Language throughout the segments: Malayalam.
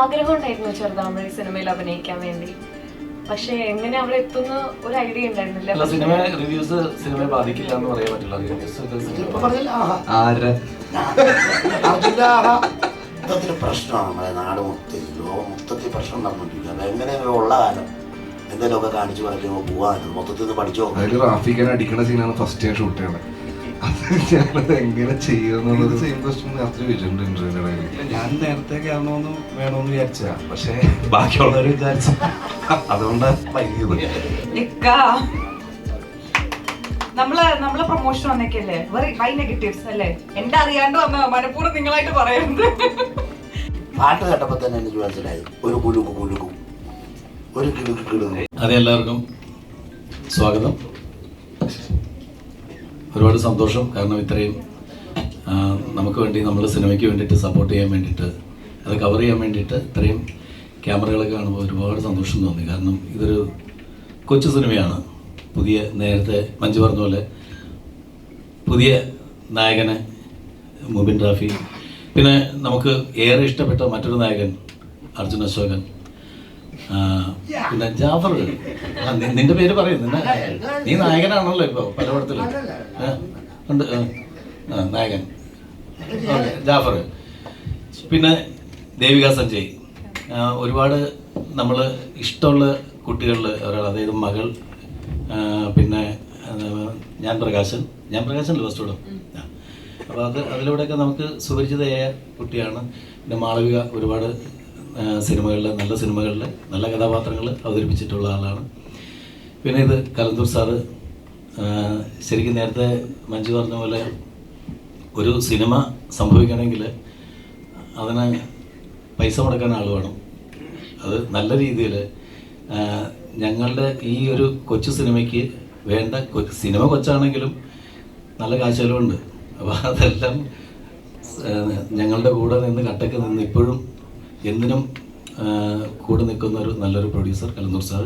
ആഗ്രഹം ഉണ്ടായിരുന്നു ചെറുതാമഴി സിനിമയിൽ അഭിനയിക്കാൻ വേണ്ടി. പക്ഷെ എങ്ങനെ അവിടെ എത്തുന്ന ഒരു ഐഡിയ ഉണ്ടായിരുന്നില്ല. സിനിമ റിവ്യൂസ് സിനിമയെ ബാധിക്കില്ല എന്ന് പറയാൻ പറ്റില്ല. മൊത്തത്തിൽ പ്രശ്നമാണ് നമ്മുടെ നാട് മൊത്തത്തിൽ പ്രശ്നം നടന്നുകൊണ്ടിരിക്കുക. എങ്ങനെയെങ്കിലും ഉള്ള കാലം എന്തെങ്കിലുമൊക്കെ കാണിച്ചു പറയുമ്പോൾ പോകാൻ മൊത്തത്തിൽ പഠിച്ചോ. അതിൽ റാഫിക്കാൻ അടിക്കണ സീനാണ് ഫസ്റ്റ് ഞാൻ ഷൂട്ട് ചെയ്യണത്. അത് ഞാനത് എങ്ങനെ ചെയ്യുന്നത് സെയിം ക്വസ്റ്റ്യൻ രാത്രി ചോദിച്ചിട്ടുണ്ട് ഇന്റർവ്യൂവിന്റെ ഇടയിൽ. ഞാൻ നേരത്തെ കയറണമെന്ന് വേണമെന്ന് വിചാരിച്ചാ, പക്ഷെ ബാക്കിയുള്ളവർ വിചാരിച്ച അതുകൊണ്ടാണ് വൈകിയത്. നമ്മളെ പ്രൊമോഷൻ വന്നേക്കല്ലേ വെറി ഹൈ നെഗറ്റീവ്സ് അല്ലേ? എന്റെ അറിയാണ്ട് വന്ന മനഃപൂർവ്വം നിങ്ങളായിട്ട് പറയുന്നത്. പാട്ട് കേട്ടപ്പോ തന്നെ എനിക്ക് മനസ്സിലായി ഒരു കുലുക്കും ഒരു കിളുക്കും. അതെല്ലാവർക്കും സ്വാഗതം. ഒരുപാട് സന്തോഷം. കാരണം ഇത്രയും നമുക്ക് വേണ്ടി നമ്മുടെ സിനിമയ്ക്ക് വേണ്ടിയിട്ട് സപ്പോർട്ട് ചെയ്യാൻ വേണ്ടിയിട്ട് അത് കവർ ചെയ്യാൻ വേണ്ടിയിട്ട് ഇത്രയും ക്യാമറകളൊക്കെ കാണുമ്പോൾ ഒരുപാട് സന്തോഷം തോന്നി. കാരണം ഇതൊരു കൊച്ചു സിനിമയാണ്. പുതിയ നേരത്തെ മഞ്ജു പറഞ്ഞ പോലെ പുതിയ നായകനെ മുബിൻ റാഫി, പിന്നെ നമുക്ക് ഏറെ ഇഷ്ടപ്പെട്ട മറ്റൊരു നായകൻ അർജുൻ അശോകൻ, പിന്നെ ജാഫർ. നിന്റെ പേര് പറയും, നീ നായകനാണല്ലോ ഇപ്പൊ പല പടത്തിലും ഉണ്ട്. നായകൻ ജാഫർ, പിന്നെ ദേവിക സഞ്ജയ്. ഒരുപാട് നമ്മൾ ഇഷ്ടമുള്ള കുട്ടികളിൽ ഒരാൾ, അതായത് മകൾ, പിന്നെ ഞാൻ പ്രകാശൻ ഫസ്റ്റ് ഇടും. അപ്പോൾ അതിലൂടെയൊക്കെ നമുക്ക് സുപരിചിതയായ കുട്ടിയാണ്. പിന്നെ മാളവിക ഒരുപാട് സിനിമകളിൽ, നല്ല സിനിമകളിൽ നല്ല കഥാപാത്രങ്ങൾ അവതരിപ്പിച്ചിട്ടുള്ള ആളാണ്. പിന്നെ ഇത് കലന്തൂർ സാറ്. ശരിക്കും നേരത്തെ മഞ്ജു പറഞ്ഞ പോലെ ഒരു സിനിമ സംഭവിക്കണമെങ്കിൽ അതിന് പൈസ മുടക്കാൻ ആൾ വേണം. അത് നല്ല രീതിയിൽ ഞങ്ങളുടെ ഈ ഒരു കൊച്ചു സിനിമയ്ക്ക് വേണ്ട, സിനിമ കൊച്ചാണെങ്കിലും നല്ല കാശ് ചെലവുണ്ട്. അപ്പോൾ അതെല്ലാം ഞങ്ങളുടെ കൂടെ നിന്ന് കട്ടക്ക് നിന്ന് ഇപ്പോഴും എന്തിനും കൂടെ നിൽക്കുന്ന ഒരു നല്ലൊരു പ്രൊഡ്യൂസർ കലന്തൂർ സാർ.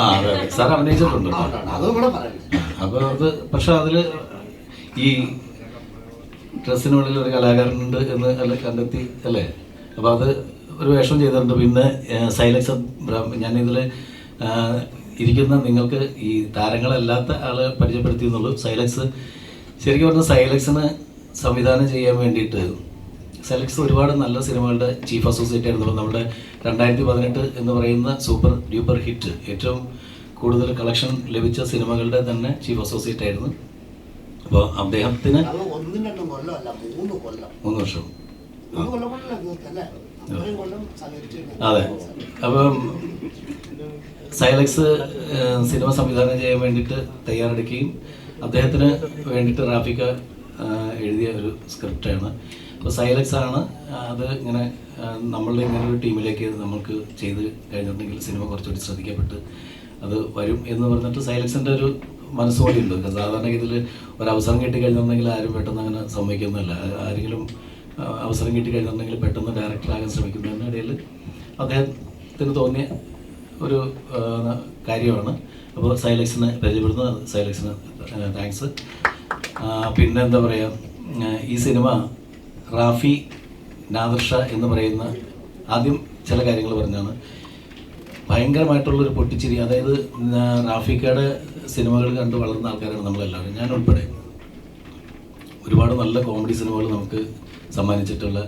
അതെ സാർ അഭിനയിച്ചിട്ടുണ്ട്. അപ്പോൾ അത് പക്ഷെ അതിൽ ഈ ഡ്രസ്സിനുള്ളിൽ ഒരു കലാകാരനുണ്ട് എന്ന് അല്ല കണ്ടെത്തി അല്ലേ. അപ്പോൾ അത് ഒരു വേഷം ചെയ്തിട്ടുണ്ട്. പിന്നെ സൈലക്സ്, ഞാനിതിൽ ഇരിക്കുന്ന നിങ്ങൾക്ക് ഈ താരങ്ങളല്ലാത്ത ആളെ പരിചയപ്പെടുത്തി എന്നുള്ളൂ. സൈലക്സ് ശരിക്കും പറഞ്ഞാൽ സൈലക്സിന് സംവിധാനം ചെയ്യാൻ വേണ്ടിയിട്ട് സൈലക്സ് ഒരുപാട് നല്ല സിനിമകളുടെ ചീഫ് അസോസിയേറ്റ് ആയിരുന്നു. നമ്മുടെ 2018 എന്ന് പറയുന്ന സൂപ്പർ ഡ്യൂപ്പർ ഹിറ്റ്, ഏറ്റവും കൂടുതൽ കളക്ഷൻ ലഭിച്ച സിനിമകളുടെ തന്നെ ചീഫ് അസോസിയേറ്റ് ആയിരുന്നു. അപ്പോൾ അദ്ദേഹത്തിന് 3 വർഷം. അതെ. അപ്പം സൈലക്സ് സിനിമ സംവിധാനം ചെയ്യാൻ വേണ്ടിയിട്ട് തയ്യാറെടുക്കുകയും അദ്ദേഹത്തിന് വേണ്ടിയിട്ട് റാഫിക്ക എഴുതിയ ഒരു സ്ക്രിപ്റ്റാണ്. അപ്പോൾ സൈലക്സ് ആണ് അത് ഇങ്ങനെ നമ്മളുടെ ഇങ്ങനെ ഒരു ടീമിലേക്ക് നമുക്ക് ചെയ്ത് കഴിഞ്ഞിട്ടുണ്ടെങ്കിൽ സിനിമ കുറച്ചുകൂടി ശ്രദ്ധിക്കപ്പെട്ട് അത് വരും എന്ന് പറഞ്ഞിട്ട് സൈലക്സിൻ്റെ ഒരു മനസ്സുകൂടി ഉണ്ട്. സാധാരണ ഇതിൽ ഒരവസരം കിട്ടിക്കഴിഞ്ഞിട്ടുണ്ടെങ്കിൽ ആരും പെട്ടെന്ന് അങ്ങനെ സമ്മതിക്കുന്നതല്ല. ആരെങ്കിലും അവസരം കിട്ടിക്കഴിഞ്ഞിട്ടുണ്ടെങ്കിൽ പെട്ടെന്ന് ഡയറക്ടറാകാൻ ശ്രമിക്കുന്നതിനിടയിൽ അദ്ദേഹത്തിന് തോന്നിയ ഒരു കാര്യമാണ്. അപ്പോൾ സൈലക്സിനെ പരിചയപ്പെടുന്ന സൈലക്സിന് താങ്ക്സ്. പിന്നെ എന്താ പറയുക, ഈ സിനിമ റാഫി നാദിർഷ എന്ന് പറയുന്ന ആദ്യം ചില കാര്യങ്ങൾ പറഞ്ഞാണ് ഭയങ്കരമായിട്ടുള്ളൊരു പൊട്ടിച്ചിരി. അതായത് റാഫിക്കയുടെ സിനിമകൾ കണ്ട് വളർന്ന ആൾക്കാരാണ് നമ്മളെല്ലാവരും, ഞാൻ ഉൾപ്പെടെ. ഒരുപാട് നല്ല കോമഡി സിനിമകൾ നമുക്ക് സമ്മാനിച്ചിട്ടുള്ള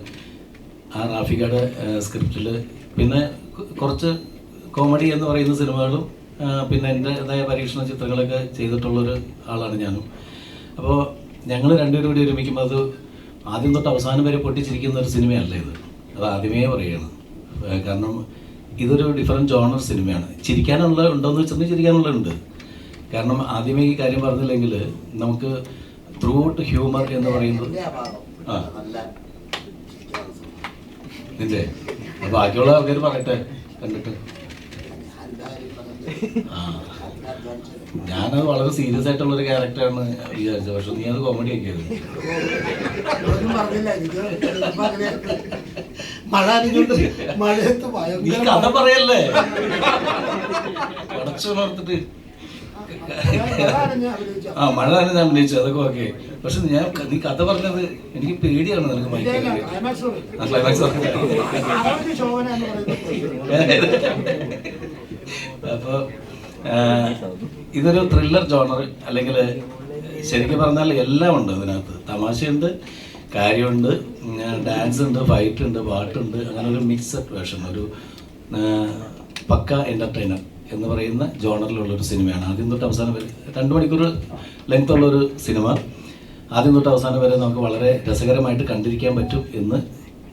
ആ റാഫിക്കയുടെ സ്ക്രിപ്റ്റിൽ പിന്നെ കുറച്ച് കോമഡി എന്ന് പറയുന്ന സിനിമകളും പിന്നെ എൻ്റെതായ പരീക്ഷണ ചിത്രങ്ങളൊക്കെ ചെയ്തിട്ടുള്ളൊരു ആളാണ് ഞാനും. അപ്പോൾ ഞങ്ങൾ രണ്ടുപേരും കൂടി ഒരുമിക്കുമ്പോൾ അത് ആദ്യം തൊട്ട് അവസാനം വരെ പൊട്ടിച്ചിരിക്കുന്ന ഒരു സിനിമയല്ല ഇത്. അത് ആദ്യമേ പറയുകയാണ്. കാരണം ഇതൊരു ഡിഫറെൻറ്റ് ജോണർ സിനിമയാണ്. ചിരിക്കാനുള്ള ഉണ്ടോയെന്ന് വെച്ചിട്ടുണ്ടെങ്കിൽ ചിരിക്കാനുള്ള ഉണ്ട്. കാരണം ആദ്യമേ ഈ കാര്യം പറഞ്ഞില്ലെങ്കിൽ നമുക്ക് ത്രൂ ഔട്ട് ഹ്യൂമർ എന്ന് പറയുന്നത് നിന്റെ ബാക്കിയുള്ള ആൾക്കാർ പറയട്ടെ കണ്ടിട്ട്. ഞാനത് വളരെ സീരിയസ് ആയിട്ടുള്ളൊരു ക്യാരക്ടറാണ് വിചാരിച്ചത്. പക്ഷെ നീ അത് കോമഡി ആക്കിയത്. നീ കഥ പറയല്ലേ, പടച്ചുണർത്തിട്ട് ആ മഴ തന്നെ ഞാൻ അഭിനയിച്ചു, അതൊക്കെ ഓക്കെ. പക്ഷെ നീ കഥ പറഞ്ഞത് എനിക്ക് പേടിയാണ്. നിനക്ക് ക്ലൈമാക്സ് അപ്പൊ ഇതൊരു ത്രില്ലർ ജോണർ, അല്ലെങ്കിൽ ശരിക്കും പറഞ്ഞാൽ എല്ലാം ഉണ്ട് ഇതിനകത്ത്. തമാശയുണ്ട്, കാര്യമുണ്ട്, ഡാൻസ് ഉണ്ട്, ഫൈറ്റ് ഉണ്ട്, പാട്ടുണ്ട്. അങ്ങനെ ഒരു മിക്സഡ് വേർഷൻ, ഒരു പക്ക എൻ്റർടൈനർ എന്ന് പറയുന്ന ജോണറിലുള്ളൊരു സിനിമയാണ്. ആദ്യം തൊട്ട് അവസാനം വരെ 2 മണിക്കൂർ ലെങ്ത് ഉള്ളൊരു സിനിമ. ആദ്യം തൊട്ട് അവസാനം വരെ നമുക്ക് വളരെ രസകരമായിട്ട് കണ്ടിരിക്കാൻ പറ്റും എന്ന്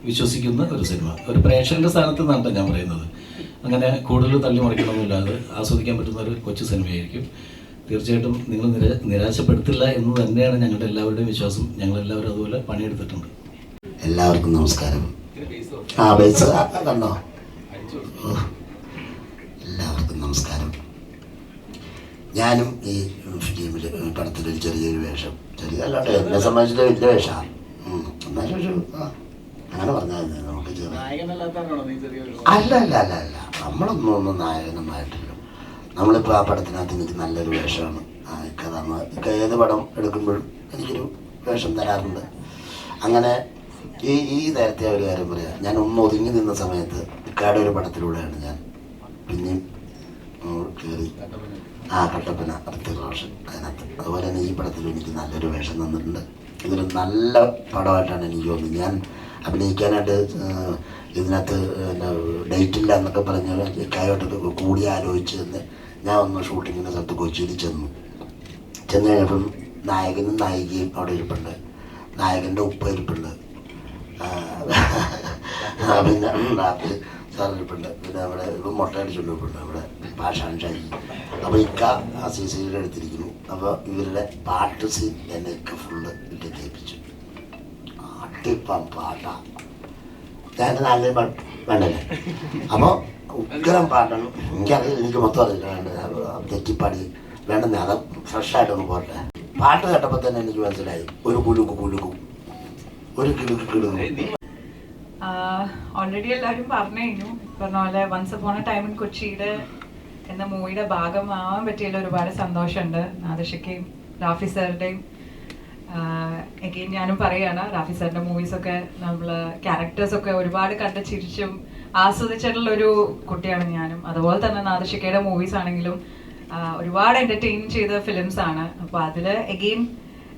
വിശ്വസിക്കുന്ന ഒരു സിനിമ. ഒരു പ്രേക്ഷകന്റെ സ്ഥാനത്ത് നിന്നാണ് ഞാൻ പറയുന്നത്. അങ്ങനെ കൂടുതൽ തള്ളി മറിക്കണമെന്നില്ലാതെ ആസ്വദിക്കാൻ പറ്റുന്ന ഒരു കൊച്ചു സിനിമയായിരിക്കും. തീർച്ചയായിട്ടും നിങ്ങൾ നിരാശപ്പെടുത്തില്ല എന്ന് തന്നെയാണ് ഞങ്ങളുടെ എല്ലാവരുടെയും വിശ്വാസം. ഞങ്ങളെല്ലാവരും അതുപോലെ പണിയെടുത്തിട്ടുണ്ട്. എല്ലാവർക്കും നമസ്കാരം. ബേസ് കണ്ടോ? എല്ലാവർക്കും നമസ്കാരം. ഞാനും ഈ ഫിലിമിൽ പടത്തിലൊരു ചെറിയൊരു വേഷം, ചെറിയതല്ലാട്ടെ എന്നെ സംബന്ധിച്ചിട്ട് വലിയ വേഷമാണ്. എന്നാലും ഒരു അങ്ങനെ പറഞ്ഞാൽ നമുക്ക് അല്ല നമ്മളൊന്നും നായകനൊന്നായിട്ടില്ല. നമ്മളിപ്പോൾ ആ പടത്തിനകത്ത് എനിക്ക് നല്ലൊരു വേഷമാണ്. ഏത് പടം എടുക്കുമ്പോഴും എനിക്കൊരു വേഷം തരാറുണ്ട്. അങ്ങനെ ഈ നേരത്തെ ഒരു കാര്യം പറയാം, ഞാൻ ഒന്ന് ഒതുങ്ങി നിന്ന സമയത്ത് ഇക്കാടെ ഒരു പടത്തിലൂടെയാണ് ഞാൻ പിന്നെയും കയറി കട്ടപ്പന ഋത്തിക് റോഷൻ അതിനകത്ത്. അതുപോലെ തന്നെ ഈ പടത്തിലും എനിക്ക് നല്ലൊരു വേഷം തന്നിട്ടുണ്ട്. ഇതൊരു നല്ല പടമായിട്ടാണ് എനിക്ക് തോന്നുന്നത്. ഞാൻ അഭിനയിക്കാനായിട്ട് ഇതിനകത്ത് ഡേറ്റില്ല എന്നൊക്കെ പറഞ്ഞ് ഇക്കായോട്ടൊക്കെ കൂടി ആലോചിച്ച് തന്നെ ഞാൻ ഒന്ന് ഷൂട്ടിങ്ങിൻ്റെ സ്ഥലത്ത് കൊച്ചിയിൽ ചെന്നു കഴിഞ്ഞപ്പം നായകനും നായികയും അവിടെ ഇരിപ്പുണ്ട്, നായകൻ്റെ ഉപ്പ ഇരിപ്പുണ്ട്, പിന്നെ റാപ്പിൽ സാർ ഇരിപ്പുണ്ട്, പിന്നെ അവിടെ ഇപ്പം മുട്ട അടിച്ചുകൊണ്ട് ഇരിപ്പുണ്ട് അവിടെ ഭാഷാൻ ഷാജി. അപ്പോൾ ഇക്ക ആ CCTV എടുത്തിരിക്കുന്നു. അപ്പോൾ ഇവരുടെ പാട്ട് സീൻ എന്നെ ഇക്ക ഫുള്ള് ഇട്ട് കേൾപ്പിച്ചു. അടിപ്പം പാട്ടാ, ഞാൻ നല്ല പാട്ട് വേണ്ടല്ലേ. അപ്പോൾ ഉഗ്രം പാട്ടാണ്. എനിക്കറിയില്ല, എനിക്ക് മൊത്തം അറിയില്ല, വേണ്ടത് തെറ്റിപ്പാടി വേണ്ടെന്നേ, അത് ഫ്രഷായിട്ടൊന്ന് പോട്ടെ. പാട്ട് കേട്ടപ്പോൾ തന്നെ എനിക്ക് മനസ്സിലായി ഒരു കുലുക്കും ഒരു കിടുക്കും. ഓൾറെഡി എല്ലാവരും പറഞ്ഞു കഴിഞ്ഞു. പറഞ്ഞ പോലെ once upon a time in കൊച്ചിയുടെ എന്ന മൂവിയുടെ ഭാഗമാവാൻ പറ്റിയതിൽ ഒരുപാട് സന്തോഷമുണ്ട്. നാദർഷയ്ക്കും റാഫി സാറുടെയും. എഗെയിൻ ഞാനും പറയുകയാണ്, റാഫി സാറിൻ്റെ മൂവീസൊക്കെ നമ്മൾ ക്യാരക്ടേഴ്സൊക്കെ ഒരുപാട് കണ്ട് ചിരിച്ചും ആസ്വദിച്ചിട്ടുള്ളൊരു കുട്ടിയാണ് ഞാനും. അതുപോലെ തന്നെ നാദർഷയ്ക്കയുടെ മൂവീസ് ആണെങ്കിലും ഒരുപാട് എൻ്റർടൈൻ ചെയ്ത ഫിലിംസ് ആണ്. അപ്പോൾ അതിൽ എഗെയിൻ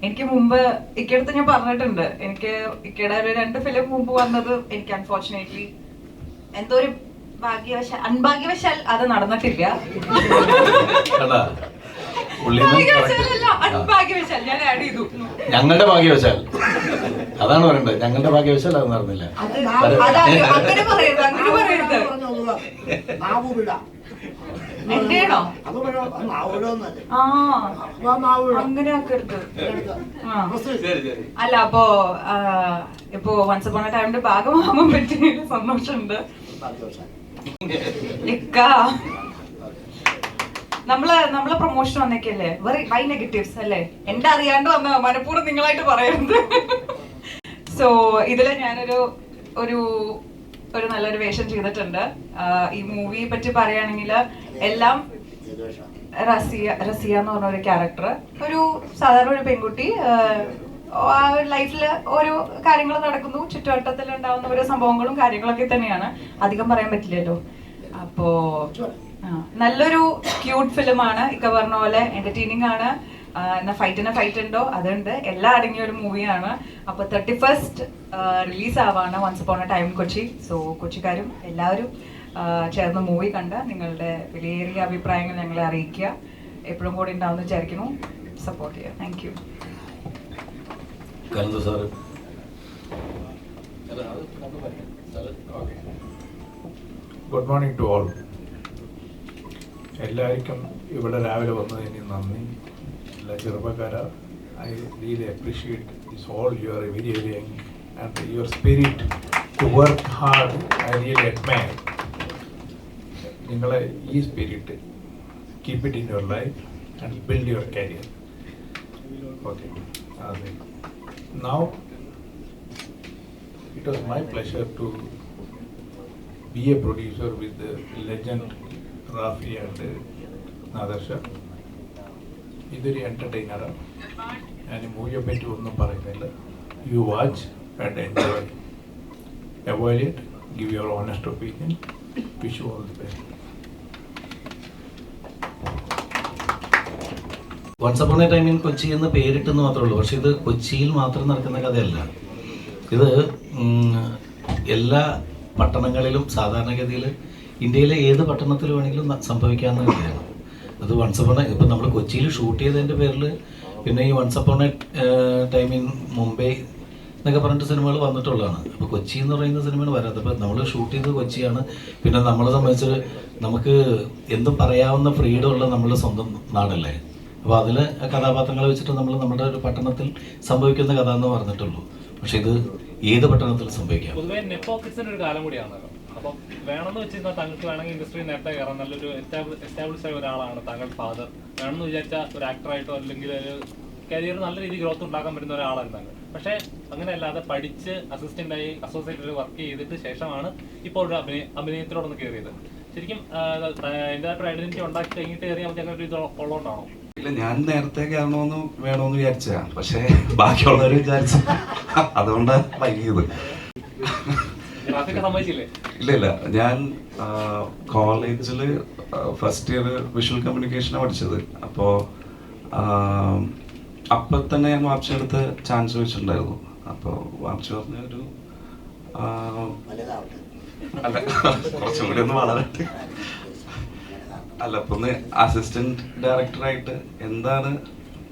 എനിക്ക് മുമ്പ് ഇക്കടുത്ത് ഞാൻ പറഞ്ഞിട്ടുണ്ട്, എനിക്ക് ഇക്കയുടെ ഒരു 2 ഫിലിം മുമ്പ് വന്നത് എനിക്ക് അൺഫോർച്ചുനേറ്റ്ലി എന്തോ ഒരു അൺഭാഗ്യവശാൽ അത് നടന്നിട്ടില്ല. അൺഭാഗ്യവശാൽ ഞാൻ ആഡ് ചെയ്തു. ഞങ്ങളുടെ ഭാഗ്യവശാൽ അതാണ് പറയണ്ടത്. ഞങ്ങളുടെ ഭാഗ്യവശാൽ അത് നടന്നില്ല. അങ്ങനെ പറയരുത്, അങ്ങനെ പറയരുത്. എന്റെയാണോ? അങ്ങനെ ആക്കരുത്. അല്ല, അപ്പോ ഇപ്പോ വൺസ് അപ്പോൺ എ ടൈമിന്റെ ഭാഗമാവാൻ പറ്റിയ സന്തോഷമുണ്ട്. നമ്മളെ പ്രൊമോഷൻ വന്നേക്കല്ലേ, വൈ നെഗറ്റീവ്സ് അല്ലേ? എന്റെ അറിയാണ്ട് വന്ന മനഃപൂർവ്വം നിങ്ങളായിട്ട് പറയരുത്. സോ ഇതില് ഞാനൊരു ഒരു നല്ലൊരു വേഷം ചെയ്തിട്ടുണ്ട്. ഈ മൂവിയെ പറ്റി പറയുകയാണെങ്കിൽ എല്ലാം റസിയ എന്ന് പറഞ്ഞ ഒരു ക്യാരക്ടർ, ഒരു സാധാരണ ഒരു പെൺകുട്ടി, ലൈഫിൽ ഓരോ കാര്യങ്ങൾ നടക്കുന്നു, ചുറ്റുവട്ടത്തിൽ ഉണ്ടാവുന്ന ഓരോ സംഭവങ്ങളും കാര്യങ്ങളൊക്കെ തന്നെയാണ്. അധികം പറയാൻ പറ്റില്ലല്ലോ. അപ്പോ നല്ലൊരു ക്യൂട്ട് ഫിലിമാണ്. ഇക്ക പറഞ്ഞ പോലെ എന്റർടൈനിങ് ആണ്. ഫൈറ്റ് ഉണ്ടോ, അതുണ്ട്. എല്ലാം അടങ്ങിയ ഒരു മൂവിയാണ്. അപ്പൊ 31st റിലീസ് ആവാണ് once upon a time Kochi. So കൊച്ചിക്കാരും എല്ലാവരും ചേർന്ന് മൂവി കണ്ട് നിങ്ങളുടെ വിലയേറിയ അഭിപ്രായങ്ങൾ ഞങ്ങളെ അറിയിക്കുക. എപ്പോഴും കൂടി ഉണ്ടാവുമെന്ന് വിചാരിക്കുന്നു. സപ്പോർട്ട് ചെയ്യുക. Thank you. Good morning to all. എല്ലാവർക്കും ഇവിടെ രാവിലെ വന്നതിന് നന്ദി. എല്ലാ ചെറുപ്പക്കാരാ, I really appreciate this all your very very young and your spirit to work hard. I really admire നിങ്ങളെ ഈ spirit. Keep it in your life and build your career. Okay. Now it was my pleasure to be a producer with the legend Rafi and Nadarsha. ഇതൊരു എൻ്റർടൈനറാണ്. ഞാൻ മൂവിയെ പറ്റി ഒന്നും പറയുന്നില്ല. You watch and enjoy. Evaluate, give your honest opinion. Wish you all the best. Once upon a time in Kochi എന്ന് പേരിട്ടെന്ന് മാത്രമേ ഉള്ളൂ. പക്ഷെ ഇത് കൊച്ചിയിൽ മാത്രം നടക്കുന്ന കഥയല്ല. ഇത് എല്ലാ പട്ടണങ്ങളിലും സാധാരണഗതിയിൽ ഇന്ത്യയിലെ ഏത് പട്ടണത്തിൽ വേണമെങ്കിലും സംഭവിക്കാവുന്ന കഥയാണ്. അത് വൺസ് അപ്പോൺ ഇപ്പം നമ്മൾ കൊച്ചിയിൽ ഷൂട്ട് ചെയ്തതിൻ്റെ പേരിൽ പിന്നെ ഈ once upon a time in Mumbai എന്നൊക്കെ പറഞ്ഞിട്ട് സിനിമകൾ വന്നിട്ടുള്ളതാണ്. അപ്പോൾ കൊച്ചി എന്ന് പറയുന്ന സിനിമകൾ വരാത്തത്. അപ്പോൾ നമ്മൾ ഷൂട്ട് ചെയ്തത് കൊച്ചിയാണ്. പിന്നെ നമ്മളെ സംബന്ധിച്ച് നമുക്ക് എന്തും പറയാവുന്ന ഫ്രീഡം ഉള്ള നമ്മളുടെ സ്വന്തം നാടല്ലേ. അപ്പോൾ അതിൽ കഥാപാത്രങ്ങളെ വെച്ചിട്ട് നമ്മൾ നമ്മുടെ ഒരു പട്ടണത്തിൽ സംഭവിക്കുന്ന കഥ എന്ന് പറഞ്ഞിട്ടുള്ളൂ. പക്ഷെ ഇത് ഏത് പട്ടണത്തിൽ സംഭവിക്കാം. പൊതുവെ നെപ്പോക്കിസിന്റെ ഒരു കാലം കൂടിയാണല്ലോ. അപ്പം വേണമെന്ന് വെച്ചിരുന്നാൽ താങ്കൾക്ക് വേണമെങ്കിൽ ഇൻഡസ്ട്രി നേരത്തെ കയറാൻ നല്ലൊരു എസ്റ്റാബ്ലിഷ് ആയ ഒരാളാണ് താങ്കൾ ഫാദർ. വേണമെന്ന് വിചാരിച്ച ഒരു ആക്ടറായിട്ടോ അല്ലെങ്കിൽ ഒരു കരിയർ നല്ല രീതിയിൽ ഗ്രോത്ത് ഉണ്ടാക്കാൻ പറ്റുന്ന ഒരാളാണ് താങ്കൾ. പക്ഷേ അങ്ങനെയല്ലാതെ പഠിച്ച് അസിസ്റ്റന്റായി അസോസിയേറ്റഡ് വർക്ക് ചെയ്തിട്ട് ശേഷമാണ് ഇപ്പോൾ ഒരു അഭിനയത്തിലോടൊന്ന് കയറിയത്. ശരിക്കും എൻ്റെ ഐഡന്റിറ്റി ഉണ്ടാക്കി കഴിഞ്ഞിട്ട് കയറിയാൽ മതി അങ്ങനെ ഒരു ഇത് ഉള്ളതുകൊണ്ടാണോ? ഇല്ല, ഞാൻ നേരത്തെ കയറണമെന്ന് വേണമെന്ന് വിചാരിച്ചാ, പക്ഷെ ബാക്കിയുള്ളവർ വിചാരിച്ചു, അതുകൊണ്ടാണ് വൈകിയത്. ഇല്ല ഇല്ല, ഞാൻ കോളേജിൽ ഫസ്റ്റ് ഇയർ വിഷ്വൽ കമ്മ്യൂണിക്കേഷനാണ് പഠിച്ചത്. അപ്പോൾ അപ്പം തന്നെ ഞാൻ വാപ്ചിയെടുത്ത് ചാൻസ് ചോദിച്ചിട്ടുണ്ടായിരുന്നു. അപ്പോൾ വാപ്ചി പറഞ്ഞ ഒരു അല്ല കുറച്ചും കൂടി ഒന്ന് വളരട്ടെ, അല്ല അപ്പൊ ഒന്ന് അസിസ്റ്റന്റ് ഡയറക്ടറായിട്ട് എന്താണ്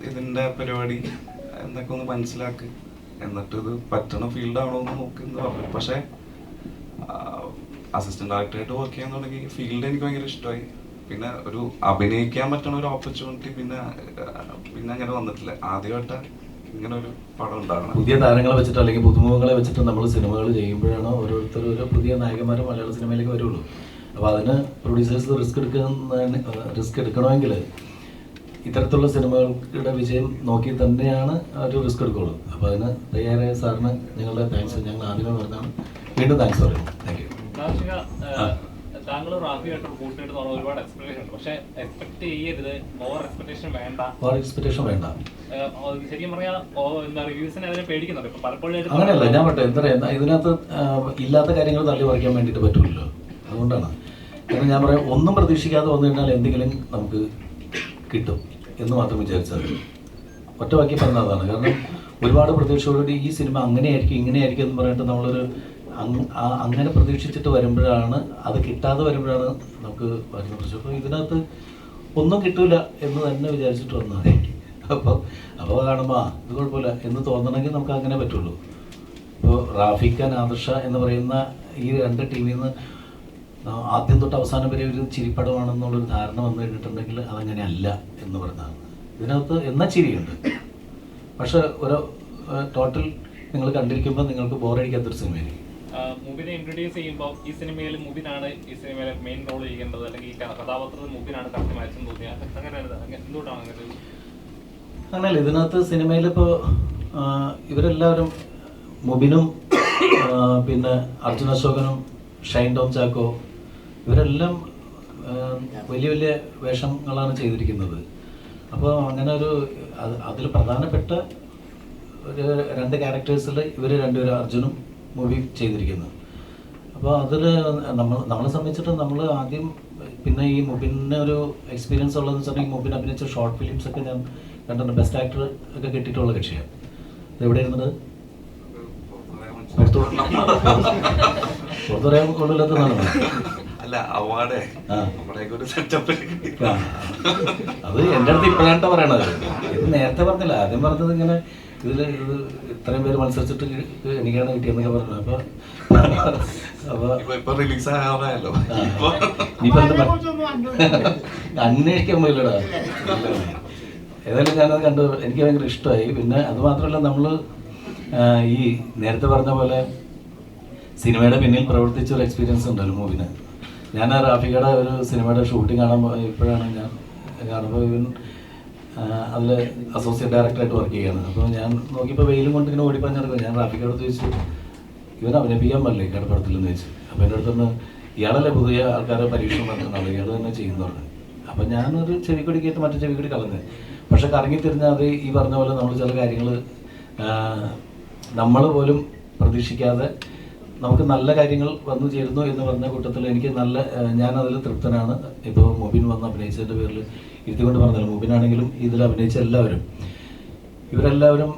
ഇതിന്റെ പരിപാടി എന്നൊക്കെ ഒന്ന് മനസ്സിലാക്ക്, എന്നിട്ട് ഇത് പറ്റണ ഫീൽഡാണോ എന്ന് നോക്കുന്നു പറഞ്ഞു. പക്ഷെ അസിസ്റ്റന്റ് ഡയറക്ടറായിട്ട് വർക്ക് ചെയ്യാൻ തുടങ്ങി ഫീൽഡ് എനിക്ക് ഭയങ്കര ഇഷ്ടമായി. പിന്നെ ഒരു അഭിനയിക്കാൻ പറ്റണ ഒരു ഓപ്പർച്യൂണിറ്റി പിന്നെ അങ്ങനെ വന്നിട്ടില്ല. ആദ്യമായിട്ട് ഇങ്ങനെ ഒരു പടം ഉണ്ടാകണം. പുതിയ താരങ്ങളെ വെച്ചിട്ട് അല്ലെങ്കിൽ പുതുമുഖങ്ങളെ വെച്ചിട്ട് നമ്മൾ സിനിമകൾ ചെയ്യുമ്പോഴാണ് ഓരോരുത്തരും ഓരോ പുതിയ നായകന്മാർ മലയാള സിനിമയിലേക്ക് വരുള്ളൂ. അപ്പോൾ അതിന് പ്രൊഡ്യൂസേഴ്സ് റിസ്ക് എടുക്കണമെങ്കിൽ ഇത്തരത്തിലുള്ള സിനിമകളുടെ വിജയം നോക്കി തന്നെയാണ് ഒരു റിസ്ക് എടുക്കുള്ളൂ. അപ്പോൾ അതിന് തയ്യാറായ സാറിന് ഞങ്ങളുടെ താങ്ക്സ് ഞങ്ങൾ ആദ്യമേ പറഞ്ഞാണ്. വീണ്ടും താങ്ക്സ് പറയുന്നു. Thank you. താങ്കൾ റാഫിയായിട്ട് കൂട്ടിയിട്ട് ഒരുപാട് എക്സ്പെക്ടേഷൻ ഉണ്ട്. പക്ഷേ എക്സ്പെക്ട് ചെയ്യരുത്, ഓവർ എക്സ്പെക്ടേഷൻ വേണ്ട. ശരിക്കും പറഞ്ഞാൽ എന്താ റിവ്യൂസിനെ അതിനെ പേടിക്കുന്നുണ്ട് ഇപ്പൊ പലപ്പോഴും. അങ്ങനെയല്ല, ഞാൻ പറട്ടെ, എന്താ പറയുക, ഇതിനകത്ത് ഇല്ലാത്ത കാര്യങ്ങൾ തള്ളി പറിക്കാൻ വേണ്ടിയിട്ട് പറ്റില്ലല്ലോ. അതുകൊണ്ടാണ്. കാരണം ഞാൻ പറയാം, ഒന്നും പ്രതീക്ഷിക്കാതെ വന്നു കഴിഞ്ഞാൽ എന്തെങ്കിലും നമുക്ക് കിട്ടും എന്ന് മാത്രം വിചാരിച്ചാൽ ഒറ്റ വാക്കി പറഞ്ഞതാണ്. കാരണം ഒരുപാട് പ്രതീക്ഷയോടുകൂടി ഈ സിനിമ അങ്ങനെയായിരിക്കും ഇങ്ങനെയായിരിക്കും എന്ന് പറഞ്ഞിട്ട് നമ്മളൊരു അങ്ങനെ പ്രതീക്ഷിച്ചിട്ട് വരുമ്പോഴാണ്, അത് കിട്ടാതെ വരുമ്പോഴാണ് നമുക്ക് വരുന്ന പ്രശ്നം. അപ്പോൾ ഇതിനകത്ത് ഒന്നും കിട്ടൂല എന്ന് തന്നെ വിചാരിച്ചിട്ട് വന്നാൽ മതി. അപ്പോൾ കാണുമ്പോൾ ഇത് കുഴപ്പമില്ല എന്ന് തോന്നണമെങ്കിൽ നമുക്ക് അങ്ങനെ പറ്റുള്ളൂ. ഇപ്പോൾ റാഫിഖ് ആദർശ എന്ന് പറയുന്ന ഈ രണ്ട് ടീമിൽ നിന്ന് ആദ്യം തൊട്ട് അവസാനം വരെ ഒരു ചിരിപ്പടമാണെന്നുള്ളൊരു ധാരണ വന്നു കഴിഞ്ഞിട്ടുണ്ടെങ്കിൽ അതങ്ങനെ അല്ല എന്ന് പറഞ്ഞതാണ്. ഇതിനകത്ത് എന്നാ ചിരിയുണ്ട്, പക്ഷെ ഒരു ടോട്ടൽ നിങ്ങൾ കണ്ടിരിക്കുമ്പോൾ നിങ്ങൾക്ക് ബോറടിക്കാത്തൊരു സിനിമയായിരിക്കും. മുബിനെ ഇൻട്രൊഡ്യൂസ് ചെയ്യുമ്പോൾ ഈ സിനിമയിൽ മുബിനാണ് ഈ സിനിമയിലെ മെയിൻ റോൾ ചെയ്യേണ്ടത്, അല്ലെങ്കിൽ ഈ കഥാപാത്രത്തിൽ മുബിനാണ് കറക്റ്റ് മാച്ച് തോന്നിയത്, അങ്ങനെ എന്തുകൊണ്ടാണ് അങ്ങനെ? അങ്ങനെയല്ല, ഇതിനകത്ത് സിനിമയിലിപ്പോൾ ഇവരെല്ലാവരും മുബിനും പിന്നെ അർജുൻ അശോകനും ഷൈൻ ടോം ചാക്കോ ഇവരെല്ലാം വലിയ വലിയ വേഷങ്ങളാണ് ചെയ്തിരിക്കുന്നത്. അപ്പോൾ അങ്ങനെ ഒരു അതിൽ പ്രധാനപ്പെട്ട ഒരു രണ്ട് ക്യാരക്ടേഴ്സിൽ ഇവർ രണ്ടുപേരും അർജുനും മൂവി ചെയ്തിരിക്കുന്നത്. അപ്പോൾ അതിൽ നമ്മളെ സംബന്ധിച്ചിട്ട് നമ്മൾ ആദ്യം പിന്നെ ഈ മുബിന് ഒരു എക്സ്പീരിയൻസ് ഉള്ളതെന്ന് വെച്ചിട്ടുണ്ടെങ്കിൽ മുബിൻ അഭിനയിച്ച ഷോർട്ട് ഫിലിംസ് ഒക്കെ ഞാൻ കണ്ടിട്ടുണ്ട്. ബെസ്റ്റ് ആക്ടർ ഒക്കെ കിട്ടിയിട്ടുള്ള കക്ഷിയാണ്. എവിടെ ഇരുന്നത് പുറത്തു പറയാൻ കൊള്ളില്ലാത്തതാണ്. അല്ല അവാർഡ് അത് എൻ്റെ അടുത്ത് ഇപ്പോഴാണ് പറയണത്. ഇത് നേരത്തെ പറഞ്ഞില്ല, ആദ്യം പറഞ്ഞത് ഇങ്ങനെ ഇത് ഇത്രയും പേര് മത്സരിച്ചിട്ട് എനിക്കാണ് കിട്ടിയെന്നൊക്കെ പറഞ്ഞു. അപ്പൊ റിലീസ് ആകാറായല്ലോ, അന്വേഷിക്കാൻ പോയില്ലടാ. ഏതായാലും ഞാനത് കണ്ടു, എനിക്ക് ഭയങ്കര ഇഷ്ടമായി. പിന്നെ അത് മാത്രമല്ല, നമ്മൾ ഈ നേരത്തെ പറഞ്ഞ പോലെ സിനിമയുടെ പിന്നിൽ പ്രവർത്തിച്ച ഒരു എക്സ്പീരിയൻസ് ഉണ്ടല്ലോ മൂവിന്. ഞാൻ റാഫിക്കയുടെ ഒരു സിനിമയുടെ ഷൂട്ടിംഗ് കാണാൻ ഇപ്പോഴാണ് ഞാൻ കാണുമ്പോൾ ഇവൻ അതിൽ അസോസിയേറ്റ് ഡയറക്ടറായിട്ട് വർക്ക് ചെയ്യുകയാണ്. അപ്പോൾ ഞാൻ നോക്കിയപ്പോൾ വെയിലും കൊണ്ട് ഇങ്ങനെ ഓടിപ്പറഞ്ഞെടുക്കും. ഞാൻ റാഫിക്കയോട് ചോദിച്ചു, ഇവൻ അഭിനയിപ്പിക്കാൻ പറ്റില്ലേ കടപ്പടത്തില്ലെന്ന് ചോദിച്ചു. അപ്പോൾ എൻ്റെ അടുത്തൊന്ന് ഇയാളല്ലേ പുതിയ ആൾക്കാരെ പരീക്ഷണം നടത്തുന്ന ആൾ, ഇയാൾ തന്നെ ചെയ്യുന്ന പറഞ്ഞു. അപ്പം ഞാനൊരു ചെവിക്കൊടി കേട്ട് മറ്റു ചെവിക്കൊടി കളഞ്ഞത്. പക്ഷെ കറങ്ങിത്തിരിഞ്ഞാൽ അത് ഈ പറഞ്ഞ പോലെ നമ്മൾ ചില കാര്യങ്ങൾ നമ്മൾ പോലും പ്രതീക്ഷിക്കാതെ നമുക്ക് നല്ല കാര്യങ്ങൾ വന്നു ചേരുന്നു എന്ന് പറഞ്ഞ കൂട്ടത്തിൽ എനിക്ക് നല്ല ഞാനതിൽ തൃപ്തനാണ്. ഇപ്പോൾ മുബിൻ വന്ന് അഭിനയിച്ചതിൻ്റെ പേരിൽ ഇരുത്തിക്കൊണ്ട് പറഞ്ഞല്ലോ, മുബിനാണെങ്കിലും ഇതിൽ അഭിനയിച്ച എല്ലാവരും ഇവരെല്ലാവരും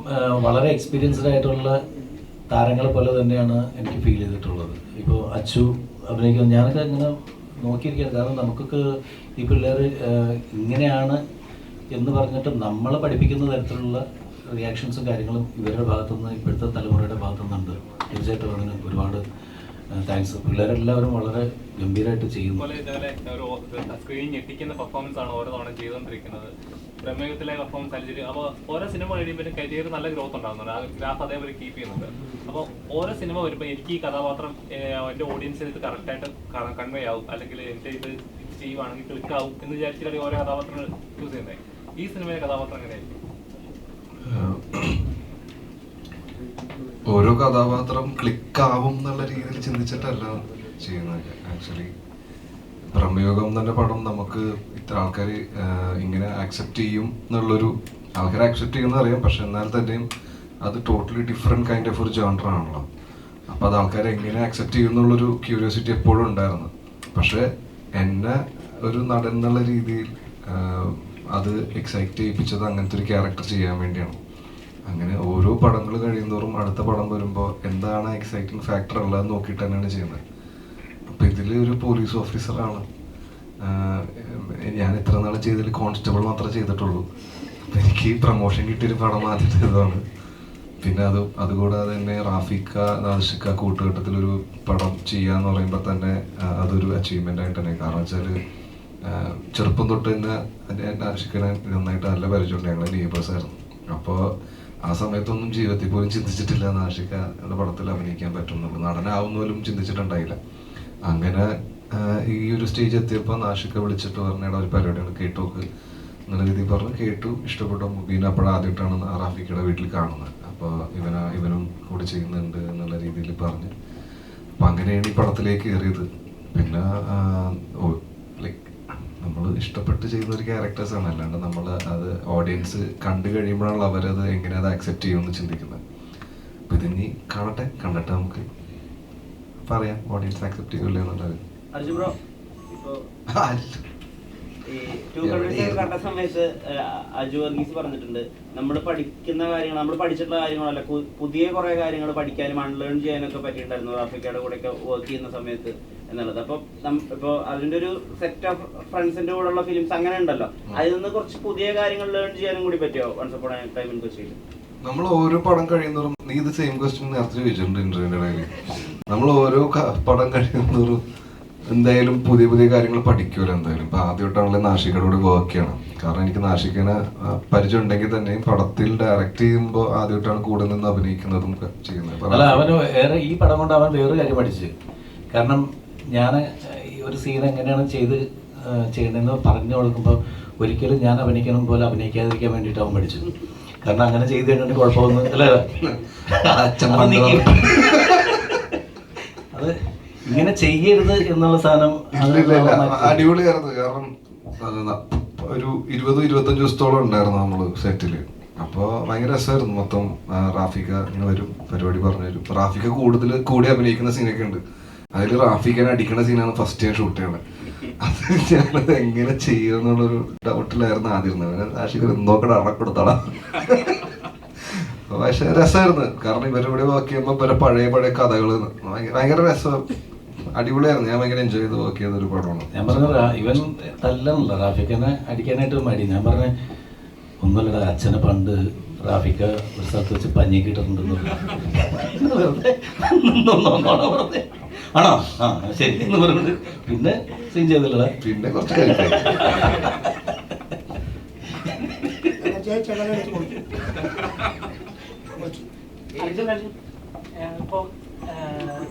വളരെ എക്സ്പീരിയൻസ്ഡ് ആയിട്ടുള്ള താരങ്ങളെ പോലെ തന്നെയാണ് എനിക്ക് ഫീൽ ചെയ്തിട്ടുള്ളത്. ഇപ്പോൾ അച്ചു അഭിനയിക്കുന്നത് ഞാനൊക്കെ ഇങ്ങനെ നോക്കിയിരിക്കുകയാണ്. കാരണം നമുക്കൊക്കെ ഈ പിള്ളേർ ഇങ്ങനെയാണ് എന്ന് പറഞ്ഞിട്ട് നമ്മളെ പഠിപ്പിക്കുന്ന തരത്തിലുള്ള റിയാക്ഷൻസും കാര്യങ്ങളും ഇവരുടെ ഭാഗത്തുനിന്ന് ഇപ്പോഴത്തെ തലമുറയുടെ ഭാഗത്തുനിന്നുണ്ട്. തീർച്ചയായിട്ടും അതിന് ഒരുപാട് താങ്ക്സ്. പിള്ളേരെല്ലാവരും വളരെ ഗംഭീരമായിട്ട് ചെയ്യുന്നു. സ്ക്രീൻ ഞെട്ടിക്കുന്ന പെർഫോമൻസ് ആണ് ഓരോ തവണ ചെയ്തുകൊണ്ടിരിക്കുന്നത്. പ്രമേയത്തിലെ പെർഫോമൻസ് അലിച്ചിട്ട് അപ്പോൾ ഓരോ സിനിമ കഴിയുമ്പോൾ കരിയർ നല്ല ഗ്രോത്ത് ഉണ്ടാകുന്നുണ്ട്. ആ ഗ്രാഫ് അതേപോലെ കീപ്പ് ചെയ്യുന്നുണ്ട്. അപ്പോൾ ഓരോ സിനിമ വരുമ്പോൾ എനിക്ക് ഈ കഥാപാത്രം എൻ്റെ ഓഡിയൻസിന് ഇത് കറക്റ്റായിട്ട് കൺവേ ആവും, അല്ലെങ്കിൽ എൻ്റെ ഇത് ചെയ്യുവാണെങ്കിൽ ക്ലിക്കാവും എന്ന് വിചാരിച്ചിട്ട് ഓരോ കഥാപാത്രങ്ങൾ ചൂസ് ചെയ്യുന്നത്. ഈ സിനിമയിലെ കഥാപാത്രം എങ്ങനെയായിരിക്കും? ഓരോ കഥാപാത്രം ക്ലിക്കാവും എന്നുള്ള രീതിയിൽ ചിന്തിച്ചിട്ടല്ല ചെയ്യുന്നത്. ആക്ച്വലി പ്രമേയം തന്നെ പടം നമുക്ക് ഇത്ര ആൾക്കാർ ഇങ്ങനെ ആക്സെപ്റ്റ് ചെയ്യും എന്നുള്ളൊരു, ആൾക്കാർ ആക്സെപ്റ്റ് ചെയ്യുമെന്ന് അറിയാം, പക്ഷെ എന്നാൽ തന്നെയും അത് ടോട്ടലി ഡിഫറെൻറ്റ് കൈൻഡ് ഓഫ് ഒരു ജോണർ ആണല്ലോ. അപ്പോൾ അത് ആൾക്കാരെ എങ്ങനെ ആക്സെപ്റ്റ് ചെയ്യും എന്നുള്ളൊരു ക്യൂരിയോസിറ്റി എപ്പോഴും ഉണ്ടായിരുന്നു. പക്ഷേ എന്നെ ഒരു നടൻ എന്നുള്ള രീതിയിൽ അത് എക്സൈറ്റ് ചെയ്യിപ്പിച്ചത് അങ്ങനത്തെ ഒരു ക്യാരക്ടർ ചെയ്യാൻ വേണ്ടിയാണ്. അങ്ങനെ ഓരോ പടങ്ങൾ കഴിയുന്നതോറും അടുത്ത പടം വരുമ്പോൾ എന്താണ് എക്സൈറ്റിംഗ് ഫാക്ടർ ഉള്ളതെന്ന് നോക്കിയിട്ട് തന്നെയാണ് ചെയ്യുന്നത്. അപ്പോൾ ഇതിൽ ഒരു പോലീസ് ഓഫീസറാണ് ഞാൻ ഇത്ര നാൾ ചെയ്തതിൽ കോൺസ്റ്റബിൾ മാത്രമേ ചെയ്തിട്ടുള്ളൂ. അപ്പം എനിക്ക് പ്രൊമോഷൻ കിട്ടിയൊരു പടം ആദ്യത്തെ ഇതാണ്. പിന്നെ അതുകൂടാതെ തന്നെ റാഫിക്ക നാദിഷിക്ക കൂട്ടുകെട്ടത്തിലൊരു പടം ചെയ്യാന്ന് പറയുമ്പോൾ തന്നെ അതൊരു അച്ചീവ്മെൻ്റ് ആയിട്ട് തന്നെ. കാരണം വെച്ചാൽ ചെറുപ്പം തൊട്ട് തന്നെ നാദിഷിക്കനെ നന്നായിട്ട് നല്ല പരിചയമുണ്ട്. ഞങ്ങൾ നെയ്ബേഴ്സ് ആയിരുന്നു. അപ്പോൾ ആ സമയത്തൊന്നും ജീവിതത്തിൽ പോലും ചിന്തിച്ചിട്ടില്ല നാദിഷിക്കയുടെ പടത്തിൽ അഭിനയിക്കാൻ പറ്റുന്നുള്ളൂ, നടനാവുന്ന പോലും ചിന്തിച്ചിട്ടുണ്ടായില്ല. അങ്ങനെ ഈ ഒരു സ്റ്റേജ് എത്തിയപ്പോൾ നാദിഷിക്ക വിളിച്ചിട്ട് പറഞ്ഞാൽ ഒരു പരിപാടിയാണ്, കേട്ടോക്ക് എന്നുള്ള രീതിയിൽ പറഞ്ഞു. കേട്ടു, ഇഷ്ടപ്പെട്ടു. മുബീൻ അപ്പോഴാദ്യമായിട്ടാണ് റാഫിക്കയുടെ വീട്ടിൽ കാണുന്നത്. അപ്പോൾ ഇവനും കൂടെ ചെയ്യുന്നുണ്ട് എന്നുള്ള രീതിയിൽ പറഞ്ഞ് അപ്പം അങ്ങനെയാണ് ഈ പടത്തിലേക്ക് കയറിയത്. പിന്നെ ലൈക്ക് നമ്മൾ ഇഷ്ടപ്പെട്ട് ചെയ്യുന്ന ഒരു ക്യാരക്ടേഴ്സാണ്, അല്ലാണ്ട് നമ്മൾ അത് ഓഡിയൻസ് കണ്ടു കഴിയുമ്പോഴാണ് അവരത് എങ്ങനെ അത് ആക്സെപ്റ്റ് ചെയ്യുമെന്ന് ചിന്തിക്കുന്നത്. അപ്പം ഇതിനി കണ്ടിട്ട് നമുക്ക് പറയാം ഓഡിയൻസ് ആക്സെപ്റ്റ് ചെയ്യില്ല എന്നുള്ളത്. കണ്ട സമയത്ത് അജു വർഗീസ് പറഞ്ഞിട്ടുണ്ട്, നമ്മൾ പഠിക്കുന്ന കാര്യങ്ങൾ, നമ്മൾ പഠിച്ചിട്ടുള്ള കാര്യങ്ങളല്ല, പുതിയ കുറെ കാര്യങ്ങൾ പഠിക്കാനും അൺലേൺ ചെയ്യാനൊക്കെ പറ്റിയിട്ടുണ്ടായിരുന്നു റാഫിക്കയുടെ കൂടെയൊക്കെ വർക്ക് ചെയ്യുന്ന സമയത്ത് എന്നുള്ളത്. അപ്പൊ ഇപ്പൊ അതിന്റെ ഒരു സെറ്റ് ഓഫ് ഫ്രണ്ട്സിന്റെ കൂടെയുള്ള ഫിലിംസ് അങ്ങനെ ഉണ്ടല്ലോ, അതിൽ നിന്ന് കുറച്ച് പുതിയ കാര്യങ്ങൾ ലേൺ ചെയ്യാനും കൂടി പറ്റുമോ once upon a time in കൊച്ചിയിൽ? നമ്മൾ ഓരോ പടം കഴിയുന്നതും, നീ ഇത് സെയിം ക്വസ്റ്റ്യൻ നേരത്തെ ചോദിച്ചിട്ടുണ്ട് ഇന്റർവ്യൂവിന്റെ ഇടയിൽ, നമ്മൾ ഓരോ പടം കഴിയുന്നതും എന്തായാലും പുതിയ പുതിയ കാര്യങ്ങൾ പഠിക്കുമല്ലോ. എന്തായാലും ഇപ്പൊ ആദ്യമായിട്ടാണല്ലോ നാഷിക്കയുടെ കൂടെ വർക്ക് ചെയ്യണം. കാരണം എനിക്ക് നാഷിക്കനെ പരിചയം ഉണ്ടെങ്കിൽ തന്നെയും പടത്തിൽ ഡയറക്റ്റ് ചെയ്യുമ്പോൾ ആദ്യമായിട്ടാണ് കൂടെ നിന്ന് അഭിനയിക്കുന്നതും ചെയ്യുന്നത്. അല്ല, അവന് വേറെ ഈ പടം കൊണ്ട് അവൻ വേറൊരു കാര്യം പഠിച്ചു. കാരണം ഞാൻ ഒരു സീൻ എങ്ങനെയാണ് ചെയ്യണമെന്ന് പറഞ്ഞു കൊടുക്കുമ്പോൾ ഒരിക്കലും ഞാൻ അഭിനയിക്കണം പോലെ അഭിനയിക്കാതിരിക്കാൻ വേണ്ടിയിട്ട് അവൻ പഠിച്ചു. കാരണം അങ്ങനെ ചെയ്ത് കഴിഞ്ഞിട്ട് കുഴപ്പമൊന്നും അല്ലേ, അത് ഇങ്ങനെ ചെയ്യരുത് എന്നുള്ള സാധനം അടിപൊളിയായിരുന്നു. കാരണം ഒരു 20-25 ദിവസത്തോളം ഉണ്ടായിരുന്നു നമ്മള് സെറ്റില്. അപ്പോൾ ഭയങ്കര രസമായിരുന്നു. മൊത്തം റാഫിക്ക ഇങ്ങനെ വരും, പരിപാടി പറഞ്ഞു തരും. റാഫിക്ക കൂടി അഭിനയിക്കുന്ന സീനൊക്കെ ഉണ്ട്. അതിൽ റാഫിക്കനെ അടിക്കുന്ന സീനാണ് ഫസ്റ്റ് ഞാൻ ഷൂട്ട് ചെയ്യണത്. അത് ഞാനത് എങ്ങനെ ചെയ്യുമെന്നുള്ളൊരു ഡൗട്ടിലായിരുന്നു ആദ്യം. റാഫിക്ക നോക്കട അടക്കെടുത്താളാ. പക്ഷെ രസമായിരുന്നു. കാരണം ഇവരുടെ വർക്ക് ചെയ്യുമ്പോൾ ഇവരെ പഴയ കഥകൾ ഭയങ്കര രസം, അടിപൊളിയായിരുന്നു. ഞാൻ ഭയങ്കര എൻജോയ് ചെയ്ത് വർക്ക് ചെയ്ത ഒരു പടമാണ്. ഞാൻ പറഞ്ഞത് ഇവൻ തല്ലണല്ലോ റാഫിക്കനെ അടിക്കാനായിട്ട് മടി. ഞാൻ പറഞ്ഞ ഒന്നുമല്ലടാ, അച്ഛനെ പണ്ട് റാഫിക്ക ഒരു സ്ഥലത്ത് വെച്ച് പഞ്ഞിക്കിട്ടുണ്ടെന്ന് ആണോ, ആ ശരി എന്ന് പറഞ്ഞത് പിന്നെ സീൻ ചെയ്തില്ലടാ. പിന്നെ കുറച്ച് കഴിക്കായി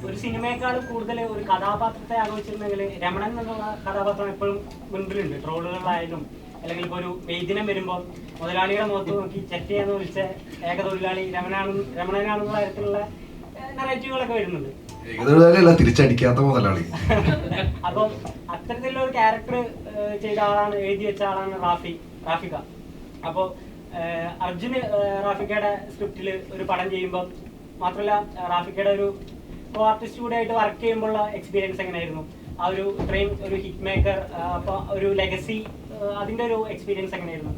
ഒരു സിനിമയെക്കാൾ കൂടുതൽ ഒരു കഥാപാത്രത്തെ ആലോചിച്ചിരുന്നെങ്കിൽ രമണൻ എന്നുള്ള കഥാപാത്രം എപ്പോഴും മുൻപിലുണ്ട്. ട്രോളുകളിലായാലും അല്ലെങ്കിൽ ഇപ്പോൾ ഒരു വൈദ്യനം വരുമ്പോൾ മുതലാളിയുടെ മുഖത്ത് നോക്കി ചെക്ക് ചെയ്യാന്ന് വിളിച്ച ഏക തൊഴിലാളി രമണനാണെന്നുള്ള തരത്തിലുള്ള നറേറ്റീവുകളൊക്കെ വരുന്നുണ്ട്. തിരിച്ചടിക്കാത്ത മുതലാളി. അപ്പം അത്തരത്തിലുള്ള ഒരു ക്യാരക്ടർ ചെയ്ത ആളാണ്, എഴുതി വെച്ച ആളാണ് റാഫിക്ക. അപ്പോൾ അർജുന് റാഫിക്കയുടെ സ്ക്രിപ്റ്റിൽ ഒരു പടം ചെയ്യുമ്പോൾ മാത്രമല്ല റാഫിക്കയുടെ ഒരു ആർട്ടിസ്റ്റ് കൂടെ ആയിട്ട് വർക്ക് ചെയ്യുമ്പോഴുള്ള എക്സ്പീരിയൻസ് എങ്ങനെയായിരുന്നു? ആ ഒരു ഇത്രയും ഒരു ഹിറ്റ് മേക്കർ, അപ്പോൾ ഒരു ലെഗസി, അതിൻ്റെ ഒരു എക്സ്പീരിയൻസ് എങ്ങനെയായിരുന്നു?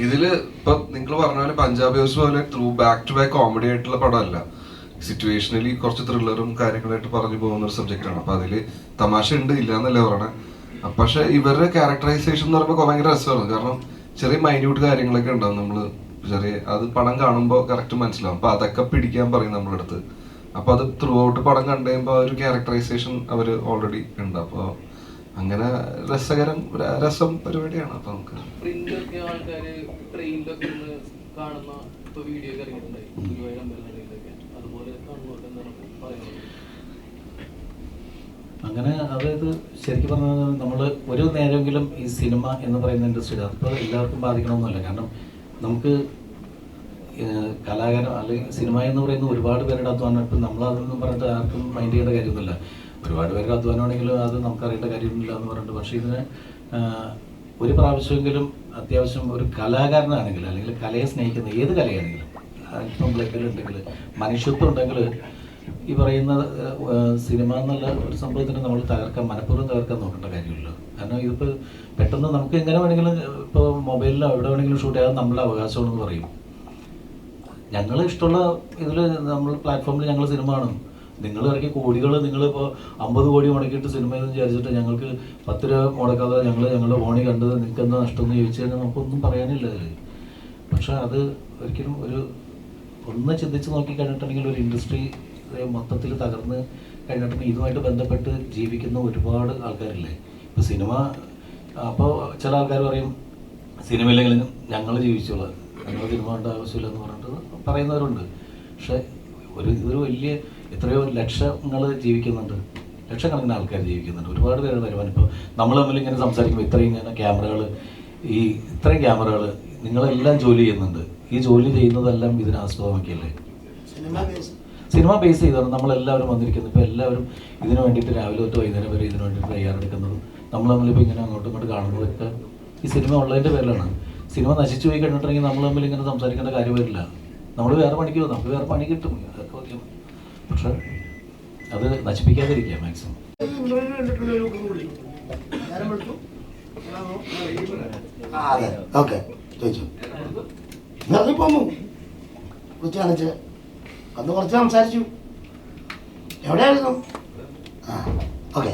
ഇതില് ഇപ്പൊ നിങ്ങൾ പറഞ്ഞ പോലെ പഞ്ചാബി ഹൗസ് പോലെ ബാക്ക് ടു ബാക്ക് കോമഡി ആയിട്ടുള്ള പടമല്ല. സിറ്റുവേഷനലി കുറച്ച് ത്രില്ലറും കാര്യങ്ങളായിട്ട് പറഞ്ഞു പോകുന്ന ഒരു സബ്ജക്റ്റാണ്. അപ്പൊ അതില് തമാശ ഉണ്ട്, ഇല്ല എന്നല്ലേ പറയണേ. പക്ഷെ ഇവരുടെ ക്യാരക്ടറൈസേഷൻ എന്ന് പറയുമ്പോൾ ഭയങ്കര രസമാണ്. കാരണം ചെറിയ മൈന്യൂട്ട് കാര്യങ്ങളൊക്കെ ഉണ്ടാവും. നമ്മള് ചെറിയ അത് പടം കാണുമ്പോൾ കറക്റ്റ് മനസ്സിലാവും. അപ്പൊ അതൊക്കെ പിടിക്കാൻ പറയും നമ്മളടുത്ത്. അപ്പൊ അത് ത്രൂ ഔട്ട് പടം കണ്ടു കഴിയുമ്പോൾ ആ ഒരു ക്യാരക്ടറൈസേഷൻ അവര് ഓൾറെഡി ഉണ്ട്. അപ്പൊ അങ്ങനെ രസം പരിപാടിയാണ്. അപ്പൊ നമുക്ക് ആൾക്കാര് ട്രെയിനിലൊക്കെ കാണുന്ന വീഡിയോ അതുപോലെ അങ്ങനെ അതായത് ശരിക്കും പറഞ്ഞാൽ നമ്മൾ ഒരു നേരമെങ്കിലും ഈ സിനിമ എന്ന് പറയുന്ന ഇൻഡസ്ട്രി അതിപ്പോൾ എല്ലാവർക്കും ബാധിക്കണമെന്നല്ല. കാരണം നമുക്ക് കലാകാരൻ അല്ലെങ്കിൽ സിനിമ എന്ന് പറയുന്ന ഒരുപാട് പേരുടെ അധ്വാനം. ഇപ്പം നമ്മളതൊന്നും പറഞ്ഞിട്ട് ആർക്കും മൈൻഡ് ചെയ്യേണ്ട കാര്യമൊന്നുമില്ല. ഒരുപാട് പേരുടെ അധ്വാനമാണെങ്കിലും അത് നമുക്കറിയേണ്ട കാര്യമൊന്നുമില്ല എന്ന് പറഞ്ഞിട്ട്. പക്ഷേ ഇതിന് ഒരു പ്രാവശ്യമെങ്കിലും അത്യാവശ്യം ഒരു കലാകാരനാണെങ്കിൽ അല്ലെങ്കിൽ കലയെ സ്നേഹിക്കുന്ന ഏത് കലയാണെങ്കിലും അല്പം ബ്ലഡിലുണ്ടെങ്കിൽ മനുഷ്യത്വം ഉണ്ടെങ്കിൽ ഈ പറയുന്ന സിനിമ എന്നുള്ള ഒരു സംഭവത്തിന് നമ്മൾ മനഃപൂർവ്വം തകർക്കാൻ നോക്കേണ്ട കാര്യമില്ല. കാരണം ഇതിപ്പോൾ പെട്ടെന്ന് നമുക്ക് എങ്ങനെ വേണമെങ്കിലും ഇപ്പോൾ മൊബൈലിലോ എവിടെ വേണമെങ്കിലും ഷൂട്ട് ചെയ്യാൻ നമ്മുടെ അവകാശമാണെന്ന് പറയും. ഞങ്ങൾ ഇഷ്ടമുള്ള ഇതിൽ നമ്മൾ പ്ലാറ്റ്ഫോമിൽ ഞങ്ങൾ സിനിമ കാണും. നിങ്ങൾ ഇറക്കി കോടികൾ, നിങ്ങളിപ്പോൾ 50 കോടി മുടക്കിയിട്ട് സിനിമ എന്ന് വിചാരിച്ചിട്ട് ഞങ്ങൾക്ക് 10 രൂപ മുടക്കാതെ ഞങ്ങളുടെ ഫോണിൽ കണ്ടത് നിങ്ങൾക്ക് എന്താ നഷ്ടം എന്ന് ചോദിച്ചു കഴിഞ്ഞാൽ നമുക്കൊന്നും പറയാനില്ല അതിൽ. പക്ഷെ അത് ഒരിക്കലും ഒന്ന് ചിന്തിച്ച് നോക്കി കഴിഞ്ഞിട്ടുണ്ടെങ്കിൽ ഒരു ഇൻഡസ്ട്രി മൊത്തത്തിൽ തകർന്ന് കഴിഞ്ഞിട്ടുണ്ടെങ്കിൽ ഇതുമായിട്ട് ബന്ധപ്പെട്ട് ജീവിക്കുന്ന ഒരുപാട് ആൾക്കാരില്ലേ. ഇപ്പോൾ സിനിമ അപ്പോൾ ചില ആൾക്കാർ പറയും സിനിമയില്ലെങ്കിലും ഞങ്ങൾ ജീവിച്ചോളാം, ഞങ്ങൾ സിനിമ കണ്ട ആവശ്യമില്ലെന്ന് പറഞ്ഞിട്ട് പറയുന്നവരുണ്ട്. പക്ഷെ ഇതൊരു വലിയ എത്രയോ ലക്ഷങ്ങൾ ജീവിക്കുന്നുണ്ട്, ലക്ഷക്കണക്കിന് ആൾക്കാർ ജീവിക്കുന്നുണ്ട്, ഒരുപാട് പേരുടെ വരുമാനം. ഇപ്പോൾ നമ്മൾ തമ്മിൽ ഇങ്ങനെ സംസാരിക്കുമ്പോൾ ഇത്രയും ക്യാമറകൾ നിങ്ങളെല്ലാം ജോലി ചെയ്യുന്നുണ്ട്. ഈ ജോലി ചെയ്യുന്നതെല്ലാം ഇതിനെ ആസ്പദമാക്കിയല്ലേ, സിനിമ ബേസ് ചെയ്താണ് നമ്മളെല്ലാവരും വന്നിരിക്കുന്നത്. ഇപ്പോൾ എല്ലാവരും ഇതിനു വേണ്ടിയിട്ട് രാവിലെ തൊട്ട് വൈകുന്നേരം വരെ ഇതിനു വേണ്ടിയിട്ട് തയ്യാറെടുക്കുന്നതും നമ്മൾ തമ്മിലിപ്പോൾ ഇങ്ങനെ അങ്ങോട്ടും ഇങ്ങോട്ട് കാണുന്നതൊക്കെ ഈ സിനിമ ഉള്ളതിൻ്റെ പേരിലാണ്. സിനിമ നശിച്ചു പോയി കഴിഞ്ഞിട്ടുണ്ടെങ്കിൽ നമ്മൾ തമ്മിൽ ഇങ്ങനെ സംസാരിക്കേണ്ട കാര്യം വരില്ല. നമ്മൾ വേറെ പണിക്ക് പോകും, നമുക്ക് വേറെ പണി കിട്ടും, അതൊക്കെ ഓക്കെ. പക്ഷെ അത് നശിപ്പിക്കാതിരിക്കുക മാക്സിമം. അതെ, ഓക്കെ ചോദിച്ചു. ഇറങ്ങി പോന്നു, വിളിച്ച് കാണിച്ച് അന്ന് കുറച്ച് സംസാരിച്ചു. എവിടെയായിരുന്നു? ആ ഓക്കെ.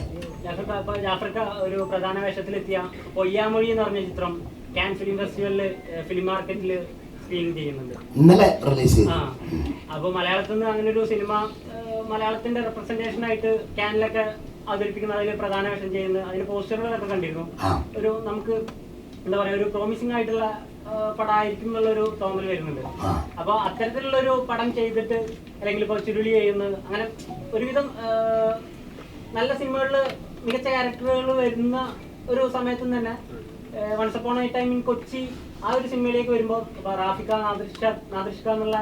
ജാഫർക്ക ഒരു പ്രധാന വേഷത്തിലെത്തിയ പൊയ്യാമൊഴി എന്ന് പറഞ്ഞ ചിത്രം കാൻ ഫിലിം ഫെസ്റ്റിവലില് ഫിലിം മാർക്കറ്റിൽ സ്ക്രീൻ ചെയ്യുന്നുണ്ട്. ഇന്നലെ റിലീസ് ചെയ്തു. അപ്പോൾ മലയാളത്തിൽ നിന്ന് അങ്ങനെ ഒരു സിനിമ മലയാളത്തിന്റെ റെപ്രസെന്റേഷൻ ആയിട്ട് ക്യാനിലൊക്കെ അവതരിപ്പിക്കുന്ന, അതിൽ പ്രധാന വേഷം ചെയ്യുന്നത്, അതിന് പോസ്റ്ററുകളൊക്കെ കണ്ടിരുന്നു. ഒരു നമുക്ക് എന്താ പറയാ, ഒരു പ്രോമിസിംഗ് ആയിട്ടുള്ള പടമായിരിക്കും എന്നുള്ളൊരു തോന്നൽ വരുന്നുണ്ട്. അപ്പൊ അത്തരത്തിലുള്ള ഒരു പടം ചെയ്തിട്ട് അല്ലെങ്കിൽ ഇപ്പോൾ ചുരുളി ചെയ്യുന്നത്, അങ്ങനെ ഒരുവിധം നല്ല സിനിമകളിൽ മികച്ച ക്യാരക്ടറുകൾ വരുന്ന ഒരു സമയത്തും തന്നെ once upon a time in Kochi ആ ഒരു സിനിമയിലേക്ക് വരുമ്പോൾ റാഫിക്ക നാദിർഷ്ക എന്നുള്ള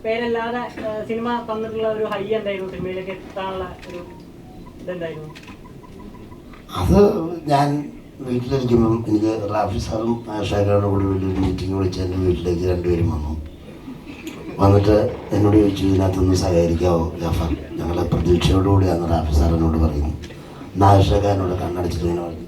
പേരല്ലാതെ സിനിമ തന്നിട്ടുള്ള ഒരു ഹൈ എന്തായിരുന്നു, സിനിമയിലേക്ക് എത്താനുള്ള ഒരു ഇതെന്തായിരുന്നു? അത് ഞാൻ വീട്ടിലിരിക്കുമ്പം എനിക്ക് റാഫി സാറും ഷാരോടും കൂടി വലിയൊരു മീറ്റിംഗ് വിളിച്ച് എൻ്റെ വീട്ടിലേക്ക് രണ്ടുപേരും വന്നിട്ട് എന്നോട് ചോദിച്ചു, ഇതിനകത്തൊന്ന് സഹകരിക്കാവോ ജാഫർ? ഞങ്ങളെ പ്രതീക്ഷയോടുകൂടിയാണ് റാഫി സാർ എന്നോട് പറയുന്നു. നായഷക്കാരനോട് കണ്ണടച്ചിട്ട് ഇങ്ങനെ പറഞ്ഞു.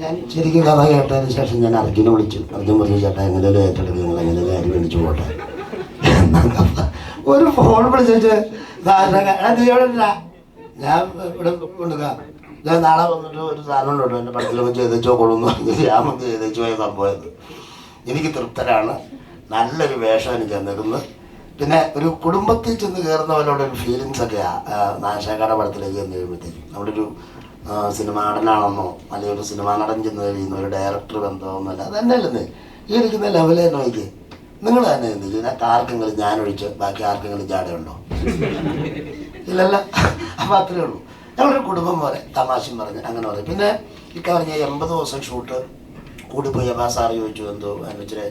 ഞാൻ ശരിക്കും കഥ കേട്ടതിന് ശേഷം ഞാൻ അർജുനെ വിളിച്ചു. അർജുൻ പറഞ്ഞു, ചേട്ടാ എങ്ങനെയും ഏറ്റെടുക്കുക, നിങ്ങൾ എങ്ങനെയും അരി മേടിച്ചു പോട്ടെ. ഒരു ഫോൺ വിളിച്ചിട്ട് ഞാൻ ഇവിടെ കൊണ്ടുപോകാം, ഞാൻ നാളെ വന്നിട്ട് ഒരു സാധനം ഉണ്ടോ എൻ്റെ പടത്തിലൊക്കെ ചെയ്തേച്ചോ കൊള്ളുന്നു പറഞ്ഞ് ഞാൻ വന്ന് ചെയ്തേച്ചു പോയ സംഭവം. എനിക്ക് തൃപ്തരാണ്, നല്ലൊരു വേഷം എനിക്ക് തന്നിരുന്നത്. പിന്നെ ഒരു കുടുംബത്തിൽ ചെന്ന് കയറുന്നവരോട് ഒരു ഫീലിങ്സ് ഒക്കെയാണ് നാശാക്കാരുടെ പടത്തിലേക്ക് ചെന്ന് കഴിയുമ്പോഴത്തേക്കും. നമ്മളൊരു സിനിമാ നടനാണെന്നോ അല്ലെങ്കിൽ ഒരു സിനിമാ നടൻ ചെന്ന് കഴിയുന്ന ഒരു ഡയറക്ടർ ബന്ധമൊന്നുമല്ല. അതന്നെ അല്ലെന്നേ ഈ ഇരിക്കുന്ന ലെവല് തന്നെ നോക്കി നിങ്ങൾ തന്നെ ഇതിനകത്ത് ആർക്കെങ്കിലും ഞാനൊഴിച്ച് ബാക്കി ആർക്കെങ്കിലും ജാടയുണ്ടോ? ഇല്ലല്ല. അപ്പം അത്രയേ ഉള്ളൂ. ഞങ്ങളൊരു കുടുംബം പോലെ തമാശയും പറഞ്ഞ് അങ്ങനെ പറയും. പിന്നെ പറഞ്ഞ 80 ദിവസം ഷൂട്ട് കൂടിപ്പോയി. അപ്പോൾ സാറ് ചോദിച്ചു, എന്തോ ഇച്ചിരി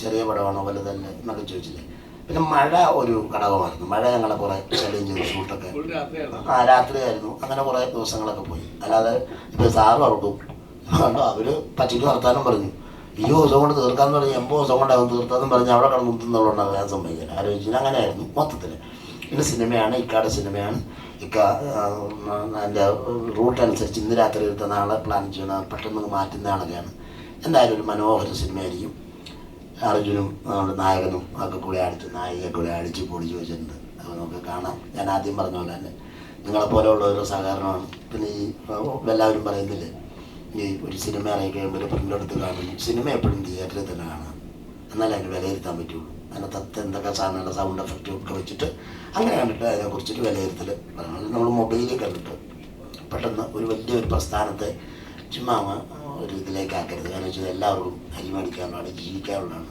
ചെറിയ പടമാണോ വലുതല്ലേ എന്നൊക്കെ ചോദിച്ചില്ലേ. പിന്നെ മഴ ഒരു ഘടകമായിരുന്നു. മഴ ഞങ്ങളെ കുറേ ശല്യം ചെയ്തു. ഷൂട്ടൊക്കെ രാത്രിയായിരുന്നു. അങ്ങനെ കുറേ ദിവസങ്ങളൊക്കെ പോയി. അല്ലാതെ ഇപ്പോൾ സാറ് ഓർക്കും അവർ പച്ചയ്ക്ക് നടത്താനും പറഞ്ഞു, 20 ദിവസം കൊണ്ട് തീർക്കാമെന്ന് പറഞ്ഞ് 80 ദിവസം കൊണ്ടാകും തീർത്താന്നും പറഞ്ഞ് അവിടെ കടന്ന് മുത്തുന്നുള്ളതുകൊണ്ടാണ് ഞാൻ സമ്മതിക്കില്ല. ആലോചിച്ചില്ല, അങ്ങനെയായിരുന്നു മൊത്തത്തിൽ. പിന്നെ സിനിമയാണ്, ഇക്കാടെ സിനിമയാണ്. ഇക്ക എൻ്റെ റൂട്ട് അനുസരിച്ച് ഇന്ന് രാത്രി എടുത്ത നാളെ പ്ലാൻ ചെയ്യുന്ന പെട്ടെന്ന് മാറ്റുന്ന ആളൊക്കെയാണ്. എന്തായാലും ഒരു മനോഹര സിനിമയായിരിക്കും. അർജുനും നമ്മുടെ നായകനും ഒക്കെ കൂടെ നായികയെ കൂടെ അടിച്ച് പൊളിച്ച് വെച്ചിട്ടുണ്ട്. അപ്പോൾ നമുക്ക് കാണാം. ഞാൻ ആദ്യം പറഞ്ഞ പോലെ തന്നെ നിങ്ങളെപ്പോലെയുള്ള ഒരു സഹകരണമാണ്. പിന്നെ ഈ എല്ലാവരും പറയുന്നില്ലേ, ഈ ഒരു സിനിമ ഇറങ്ങി കഴിയുമ്പോൾ പ്രിൻ്റ് എടുത്ത് കാണുന്നു. സിനിമ എപ്പോഴും തിയേറ്ററിൽ തന്നെ കാണാം, എന്നാലേ അതിന് വിലയിരുത്താൻ പറ്റുള്ളൂ. അതിനകത്ത് എന്തൊക്കെ സാധനങ്ങളുടെ സൗണ്ട് എഫക്റ്റും ഒക്കെ വെച്ചിട്ട് അങ്ങനെ കണ്ടിട്ട് അതിനെക്കുറിച്ചിട്ട് വിലയിരുത്തൽ പറയണം. നമ്മൾ മൊബൈലിൽ കണ്ടിട്ട് പെട്ടെന്ന് ഒരു വലിയൊരു പ്രസ്ഥാനത്തെ ചുമ്മാ ഒരു ഇതിലേക്ക് ആക്കരുത്. കാരണം വെച്ചാൽ എല്ലാവർക്കും അരി മേടിക്കാനുള്ളതാണ്, ജീവിക്കാനുള്ളതാണ്.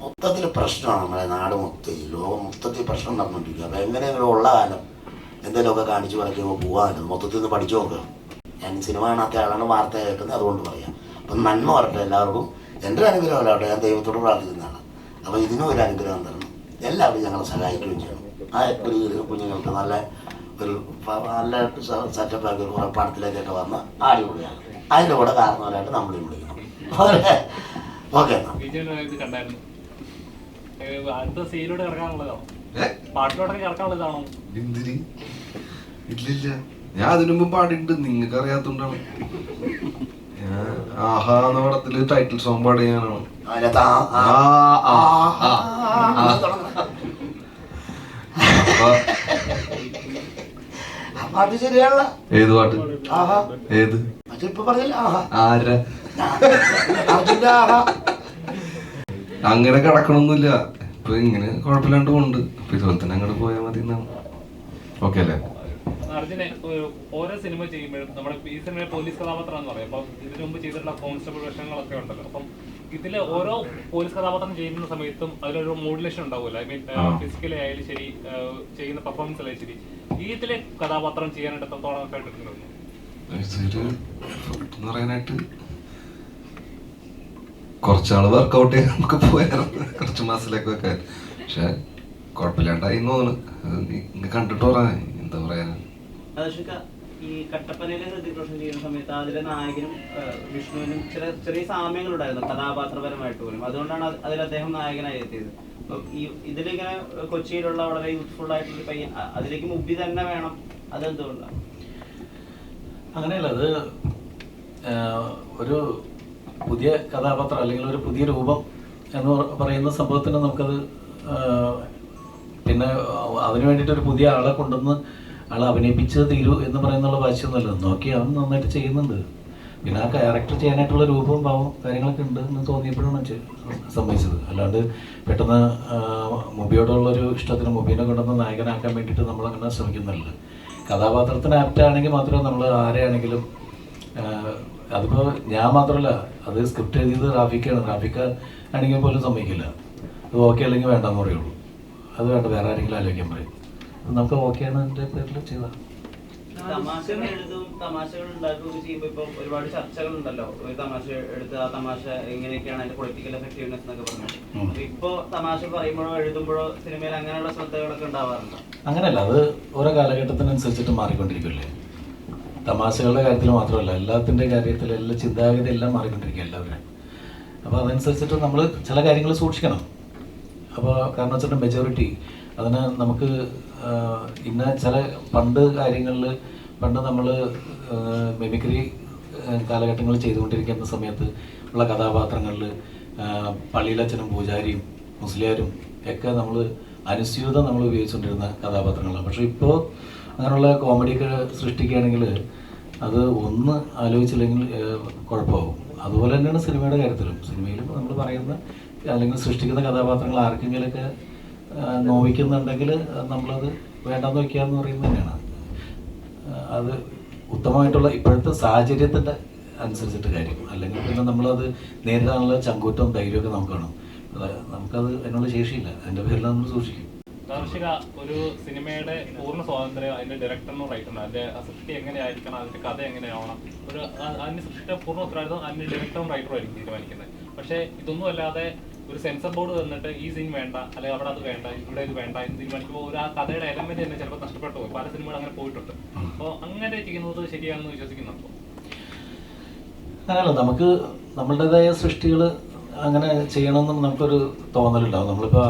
മൊത്തത്തിൽ പ്രശ്നമാണ് നമ്മളെ നാട് മൊത്തം, ലോകം മൊത്തത്തിൽ പ്രശ്നം നടന്നുകൊണ്ടിരിക്കുക. അപ്പോൾ എങ്ങനെയെങ്കിലും ഉള്ള കാലം എന്തെങ്കിലുമൊക്കെ കാണിച്ച് പറയുമ്പോൾ പോകാമല്ലോ. മൊത്തത്തിൽ നിന്ന് പഠിച്ചു നോക്കുക. ഞാൻ സിനിമ കാണാത്ത ആളാണ്, വാർത്ത കേൾക്കുന്നത്, അതുകൊണ്ട് പറയാം. അപ്പം നന്മ വരട്ടെ എല്ലാവർക്കും. എൻ്റെ ഒരു അനുഗ്രഹം അല്ലാവട്ടെ, ഞാൻ ദൈവത്തോട് പ്രാർത്ഥിക്കുന്നതാണ്. അപ്പോൾ ഇതിനും ഒരു അനുഗ്രഹം തരണം. എല്ലാവരും ഞങ്ങളെ സഹായിക്കുകയും ചെയ്യണം. ആ ഒരു കുഞ്ഞുങ്ങൾക്ക് നല്ല ഒരു നല്ല സെറ്റപ്പാക്കി കുറേ പടത്തിലേക്കൊക്കെ വന്ന് അടിപൊളിയാണ്. അതിൻ്റെ കൂടെ കാരണവരായിട്ട് നമ്മളെയും വിളിക്കണം. ഓക്കെ എന്നാൽ ഇല്ലില്ല, ഞാൻ അതിനു മുമ്പ് പാടിയിട്ടുണ്ട്, നിങ്ങൾക്ക് അറിയാത്തോണ്ടാണ്. ആഹാ എന്ന പടത്തില് ടൈറ്റിൽ സോങ് പാടിയാനാണ്. പാട്ട് ശരിയാണല്ല. ഏത് പാട്ട്? ഏത്? ആരാ? അങ്ങനെ കിടക്കണമൊന്നുമില്ല. ഇപ്പൊ ഇങ്ങനെ കുഴപ്പമില്ലാണ്ട് പോകുന്നുണ്ട്. അപ്പൊ ഇതുപോലെ തന്നെ അങ്ങോട്ട് പോയാൽ മതി എന്നാണ്. ഓക്കെ അല്ലേ? അർജുനെ ഓരോ സിനിമ ചെയ്യുമ്പോഴും നമ്മുടെ ഈ സിനിമ പോലീസ് കഥാപാത്രം എന്ന് പറയും. അപ്പം ഇതിനു മുമ്പ് ചെയ്തിട്ടുള്ള കോൺസ്റ്റബിൾ വേഷങ്ങളൊക്കെ ഉണ്ടല്ലോ. അപ്പം ഇതിൽ ഓരോ പോലീസ് കഥാപാത്രം ചെയ്യുന്ന സമയത്തും അതിലൊരു മോഡുലേഷൻ ഉണ്ടാവുമല്ലോ. ഐ മീൻ ഫിസിക്കലി ആയാലും ശരി, ചെയ്യുന്ന പെർഫോമൻസ് ആയാലും ശരി. ഇതിലെ കഥാപാത്രം ചെയ്യാനായിട്ട് എത്രത്തോളം ഒക്കെ എടുക്കുന്നുണ്ട്? പറയാനായിട്ട് കുറച്ചാള് വർക്കൗട്ട് ചെയ്യാൻ നമുക്ക് പോയായിരുന്നു, കുറച്ച് മാസത്തിലേക്ക് വെക്കാൻ. പക്ഷെ കുഴപ്പമില്ലാണ്ടായി തോന്നുന്നു. കണ്ടിട്ട് പറയാൻ എന്താ പറയാ. ഈ കട്ടപ്പനയിലെ ഹൃതിക് റോഷൻ ചെയ്യുന്ന സമയത്ത് അതിലെ നായകനും വിഷ്ണുവിനും ചെറിയ സാമ്യങ്ങളുണ്ടായിരുന്നു കഥാപാത്രപരമായിട്ട് പോലും. അതുകൊണ്ടാണ് അതിൽ അദ്ദേഹം നായകനായി എത്തിയത്. ഈ ഇതിലിങ്ങനെ കൊച്ചിയിലുള്ള വളരെ യൂത്ത്ഫുൾ ആയിട്ടുള്ള പയ്യൻ അതിലേക്ക് മുമ്പി തന്നെ വേണം, അതെന്തുകൊണ്ടാണ്? അങ്ങനെയല്ല, അത് ഒരു പുതിയ കഥാപാത്രം അല്ലെങ്കിൽ ഒരു പുതിയ രൂപം എന്ന് പറയുന്ന സംഭവത്തിന് നമുക്കത് പിന്നെ അതിന് വേണ്ടിയിട്ട് ഒരു പുതിയ ആളെ കൊണ്ടുവന്ന് ആളെ അഭിനയിപ്പിച്ച് തീരൂ എന്ന് പറയുന്നുള്ള വാശിയൊന്നുമല്ല. നോക്കി അവൻ നന്നായിട്ട് ചെയ്യുന്നുണ്ട്. പിന്നെ ആ ക്യാരക്ടർ ചെയ്യാനായിട്ടുള്ള രൂപവും ഭാവവും കാര്യങ്ങളൊക്കെ ഉണ്ട് എന്ന് തോന്നിയപ്പോഴാണ് സംഭവിച്ചത്. അല്ലാണ്ട് പെട്ടെന്ന് മുബിയോടുള്ളൊരു ഇഷ്ടത്തിന് മുബീനെ കൊണ്ടുവന്ന് നായകനാക്കാൻ വേണ്ടിയിട്ട് നമ്മളങ്ങനെ ശ്രമിക്കുന്നില്ല. കഥാപാത്രത്തിന് ആപ്റ്റാണെങ്കിൽ മാത്രമേ നമ്മൾ ആരെയാണെങ്കിലും, അതിപ്പോൾ ഞാൻ മാത്രമല്ല, അത് സ്ക്രിപ്റ്റ് എഴുതിയത് റാഫിക്കാണ്. റാഫിക്ക ആണെങ്കിൽ പോലും സമ്മതിക്കില്ല. അത് ഓക്കെ അല്ലെങ്കിൽ വേണ്ടെന്ന് പറയുള്ളൂ. അത് വേണ്ട, വേറെ ആരെങ്കിലും ആലോചിക്കാൻ പറയും. നമുക്ക് ഓക്കെയാണ് എൻ്റെ പേരിൽ ചെയ്താൽ. തമാശകൾ എഴുതും, തമാശകൾ ഉണ്ടാക്കുകയൊക്കെ ചെയ്യുമ്പോൾ ഇപ്പം ഒരുപാട് ചർച്ചകളുണ്ടല്ലോ. ഒരു തമാശ എടുത്ത് ആ തമാശ എങ്ങനെയൊക്കെയാണ് അതിന്റെ പൊളിറ്റിക്കൽ എഫക്റ്റീവ്നെസ് എന്നൊക്കെ പറഞ്ഞു. ഇപ്പൊ തമാശ പറയുമ്പോഴോ എഴുതുമ്പോഴോ സിനിമയിൽ അങ്ങനെയുള്ള ശ്രദ്ധകളൊക്കെ ഉണ്ടാവാറുണ്ട്? അങ്ങനെയല്ല, അത് ഓരോ കാലഘട്ടത്തിനനുസരിച്ചിട്ട് മാറിക്കൊണ്ടിരിക്കില്ലേ. തമാശകളുടെ കാര്യത്തിൽ മാത്രമല്ല, എല്ലാത്തിൻ്റെ കാര്യത്തിൽ എല്ലാ ചിന്താഗതി എല്ലാം മാറിക്കൊണ്ടിരിക്കുക എല്ലാവരും. അപ്പോൾ അതനുസരിച്ചിട്ട് നമ്മൾ ചില കാര്യങ്ങൾ സൂക്ഷിക്കണം. അപ്പോൾ കാരണം വെച്ചിട്ട് മെജോറിറ്റി അതിന് നമുക്ക് ഇന്ന ചില പണ്ട് നമ്മൾ മിമിക്രി കാലഘട്ടങ്ങളിൽ ചെയ്തുകൊണ്ടിരിക്കുന്ന സമയത്ത് ഉള്ള കഥാപാത്രങ്ങളിൽ പള്ളിയിലച്ഛനും പൂജാരിയും മുസ്ലിയാരും ഒക്കെ നമ്മൾ അനുസ്യൂതം നമ്മൾ ഉപയോഗിച്ചുകൊണ്ടിരുന്ന കഥാപാത്രങ്ങളാണ്. പക്ഷേ ഇപ്പോൾ അങ്ങനെയുള്ള കോമഡിയൊക്കെ സൃഷ്ടിക്കുകയാണെങ്കിൽ അത് ഒന്ന് ആലോചിച്ചില്ലെങ്കിൽ കുഴപ്പമാകും. അതുപോലെ തന്നെയാണ് സിനിമയുടെ കാര്യത്തിലും. സിനിമയിലും നമ്മൾ പറയുന്ന അല്ലെങ്കിൽ സൃഷ്ടിക്കുന്ന കഥാപാത്രങ്ങൾ ആർക്കെങ്കിലുമൊക്കെ നോവിക്കുന്നുണ്ടെങ്കിൽ നമ്മളത് വേണ്ടെന്ന് വയ്ക്കാമെന്ന് പറയുന്നത് തന്നെയാണ്. അത് ഉത്തമമായിട്ടുള്ള ഇപ്പോഴത്തെ സാഹചര്യത്തിൻ്റെ അനുസരിച്ചിട്ട് കാര്യം. അല്ലെങ്കിൽ പിന്നെ നമ്മളത് നേരിടാനുള്ള ചങ്കൂറ്റവും ധൈര്യമൊക്കെ നമുക്ക് വേണം. നമുക്കത് അതിനുള്ള ശേഷിയില്ല. അതിൻ്റെ പേരിൽ നമ്മൾ സൂക്ഷിക്കും. ദർശക ഒരു സിനിമയുടെ പൂർണ്ണ സ്വാതന്ത്ര്യം അതിന്റെ ഡയറക്ടറിനും റൈറ്ററിനും, അതിന്റെ സൃഷ്ടി എങ്ങനെയായിരിക്കണം, അതിന്റെ കഥ എങ്ങനെയാവണം, ഒരു അതിന്റെ സൃഷ്ടിയുടെ പൂർണ്ണ ഉത്തരവാദിത്വം അതിന്റെ ഡയറക്ടറും റൈറ്ററും ആയിരിക്കും തീരുമാനിക്കുന്നത്. പക്ഷേ ഇതൊന്നും അല്ലാതെ ഒരു സെൻസർ ബോർഡ് തന്നിട്ട് ഈ സീൻ വേണ്ട, അല്ലെങ്കിൽ അവിടെ അത് വേണ്ട, ഇവിടെ ഇത് വേണ്ട എന്ന് തീരുമാനിക്കുമ്പോൾ ഒരു ആ കഥയുടെ എലമെന്റ് തന്നെ ചിലപ്പോൾ നഷ്ടപ്പെട്ടു പോകും. പല സിനിമകൾ അങ്ങനെ പോയിട്ടുണ്ട്. അപ്പോൾ അങ്ങനെ ചെയ്യുന്നത് ശരിയാണെന്ന് വിശ്വസിക്കുന്നുണ്ടോ? അങ്ങനെയല്ല, നമുക്ക് നമ്മളുടേതായ സൃഷ്ടികൾ അങ്ങനെ ചെയ്യണമെന്നും നമുക്കൊരു തോന്നലുണ്ടാവും. നമ്മളിപ്പോൾ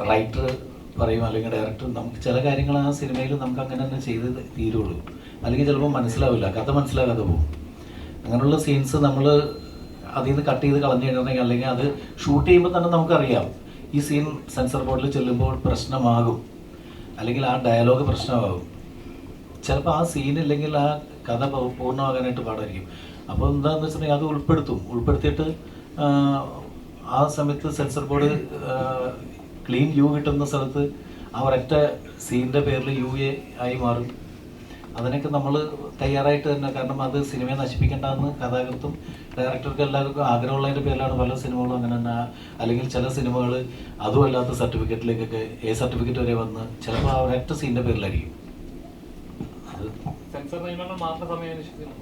റൈറ്റർ പറയും അല്ലെങ്കിൽ ഡയറക്ടർ, നമുക്ക് ചില കാര്യങ്ങൾ ആ സിനിമയിൽ നമുക്ക് അങ്ങനെ തന്നെ ചെയ്ത് തീരുള്ളൂ, അല്ലെങ്കിൽ ചിലപ്പോൾ മനസ്സിലാവില്ല, കഥ മനസ്സിലാകാതെ പോകും. അങ്ങനെയുള്ള സീൻസ് നമ്മൾ അതിൽ നിന്ന് കട്ട് ചെയ്ത് കളഞ്ഞു കഴിഞ്ഞിട്ടുണ്ടെങ്കിൽ, അല്ലെങ്കിൽ അത് ഷൂട്ട് ചെയ്യുമ്പോൾ തന്നെ നമുക്കറിയാം ഈ സീൻ സെൻസർ ബോർഡിൽ ചെല്ലുമ്പോൾ പ്രശ്നമാകും, അല്ലെങ്കിൽ ആ ഡയലോഗ് പ്രശ്നമാകും. ചിലപ്പോൾ ആ സീനില്ലെങ്കിൽ ആ കഥ പൂർണ്ണമാകാനായിട്ട് പാടായിരിക്കും. അപ്പോൾ എന്താണെന്ന് വെച്ചിട്ടുണ്ടെങ്കിൽ അത് ഉൾപ്പെടുത്തിയിട്ട് ആ സമയത്ത് സെൻസർ ബോർഡ് ക്ലീൻ യു കിട്ടുന്ന സ്ഥലത്ത് ആ ഒരൊറ്റ സീനിൻ്റെ പേരിൽ UA ആയി മാറും. അതിനൊക്കെ നമ്മൾ തയ്യാറായിട്ട് തന്നെ, കാരണം അത് സിനിമയെ നശിപ്പിക്കേണ്ടതെന്ന് കഥാകൃത്തും ഡയറക്ടർക്കും എല്ലാവർക്കും ആഗ്രഹമുള്ളതിൻ്റെ പേരിലാണ് പല സിനിമകളും അങ്ങനെ തന്നെ. അല്ലെങ്കിൽ ചില സിനിമകൾ അതുമല്ലാത്ത സർട്ടിഫിക്കറ്റിലേക്കൊക്കെ A സർട്ടിഫിക്കറ്റ് വരെ വന്ന് ചിലപ്പോൾ ആ ഒരൊറ്റ സീനിൻ്റെ പേരിലായിരിക്കും. അത് സെൻസർ നിയമങ്ങൾ മാത്രം സമയം അനുഷ്ഠിക്കുന്നു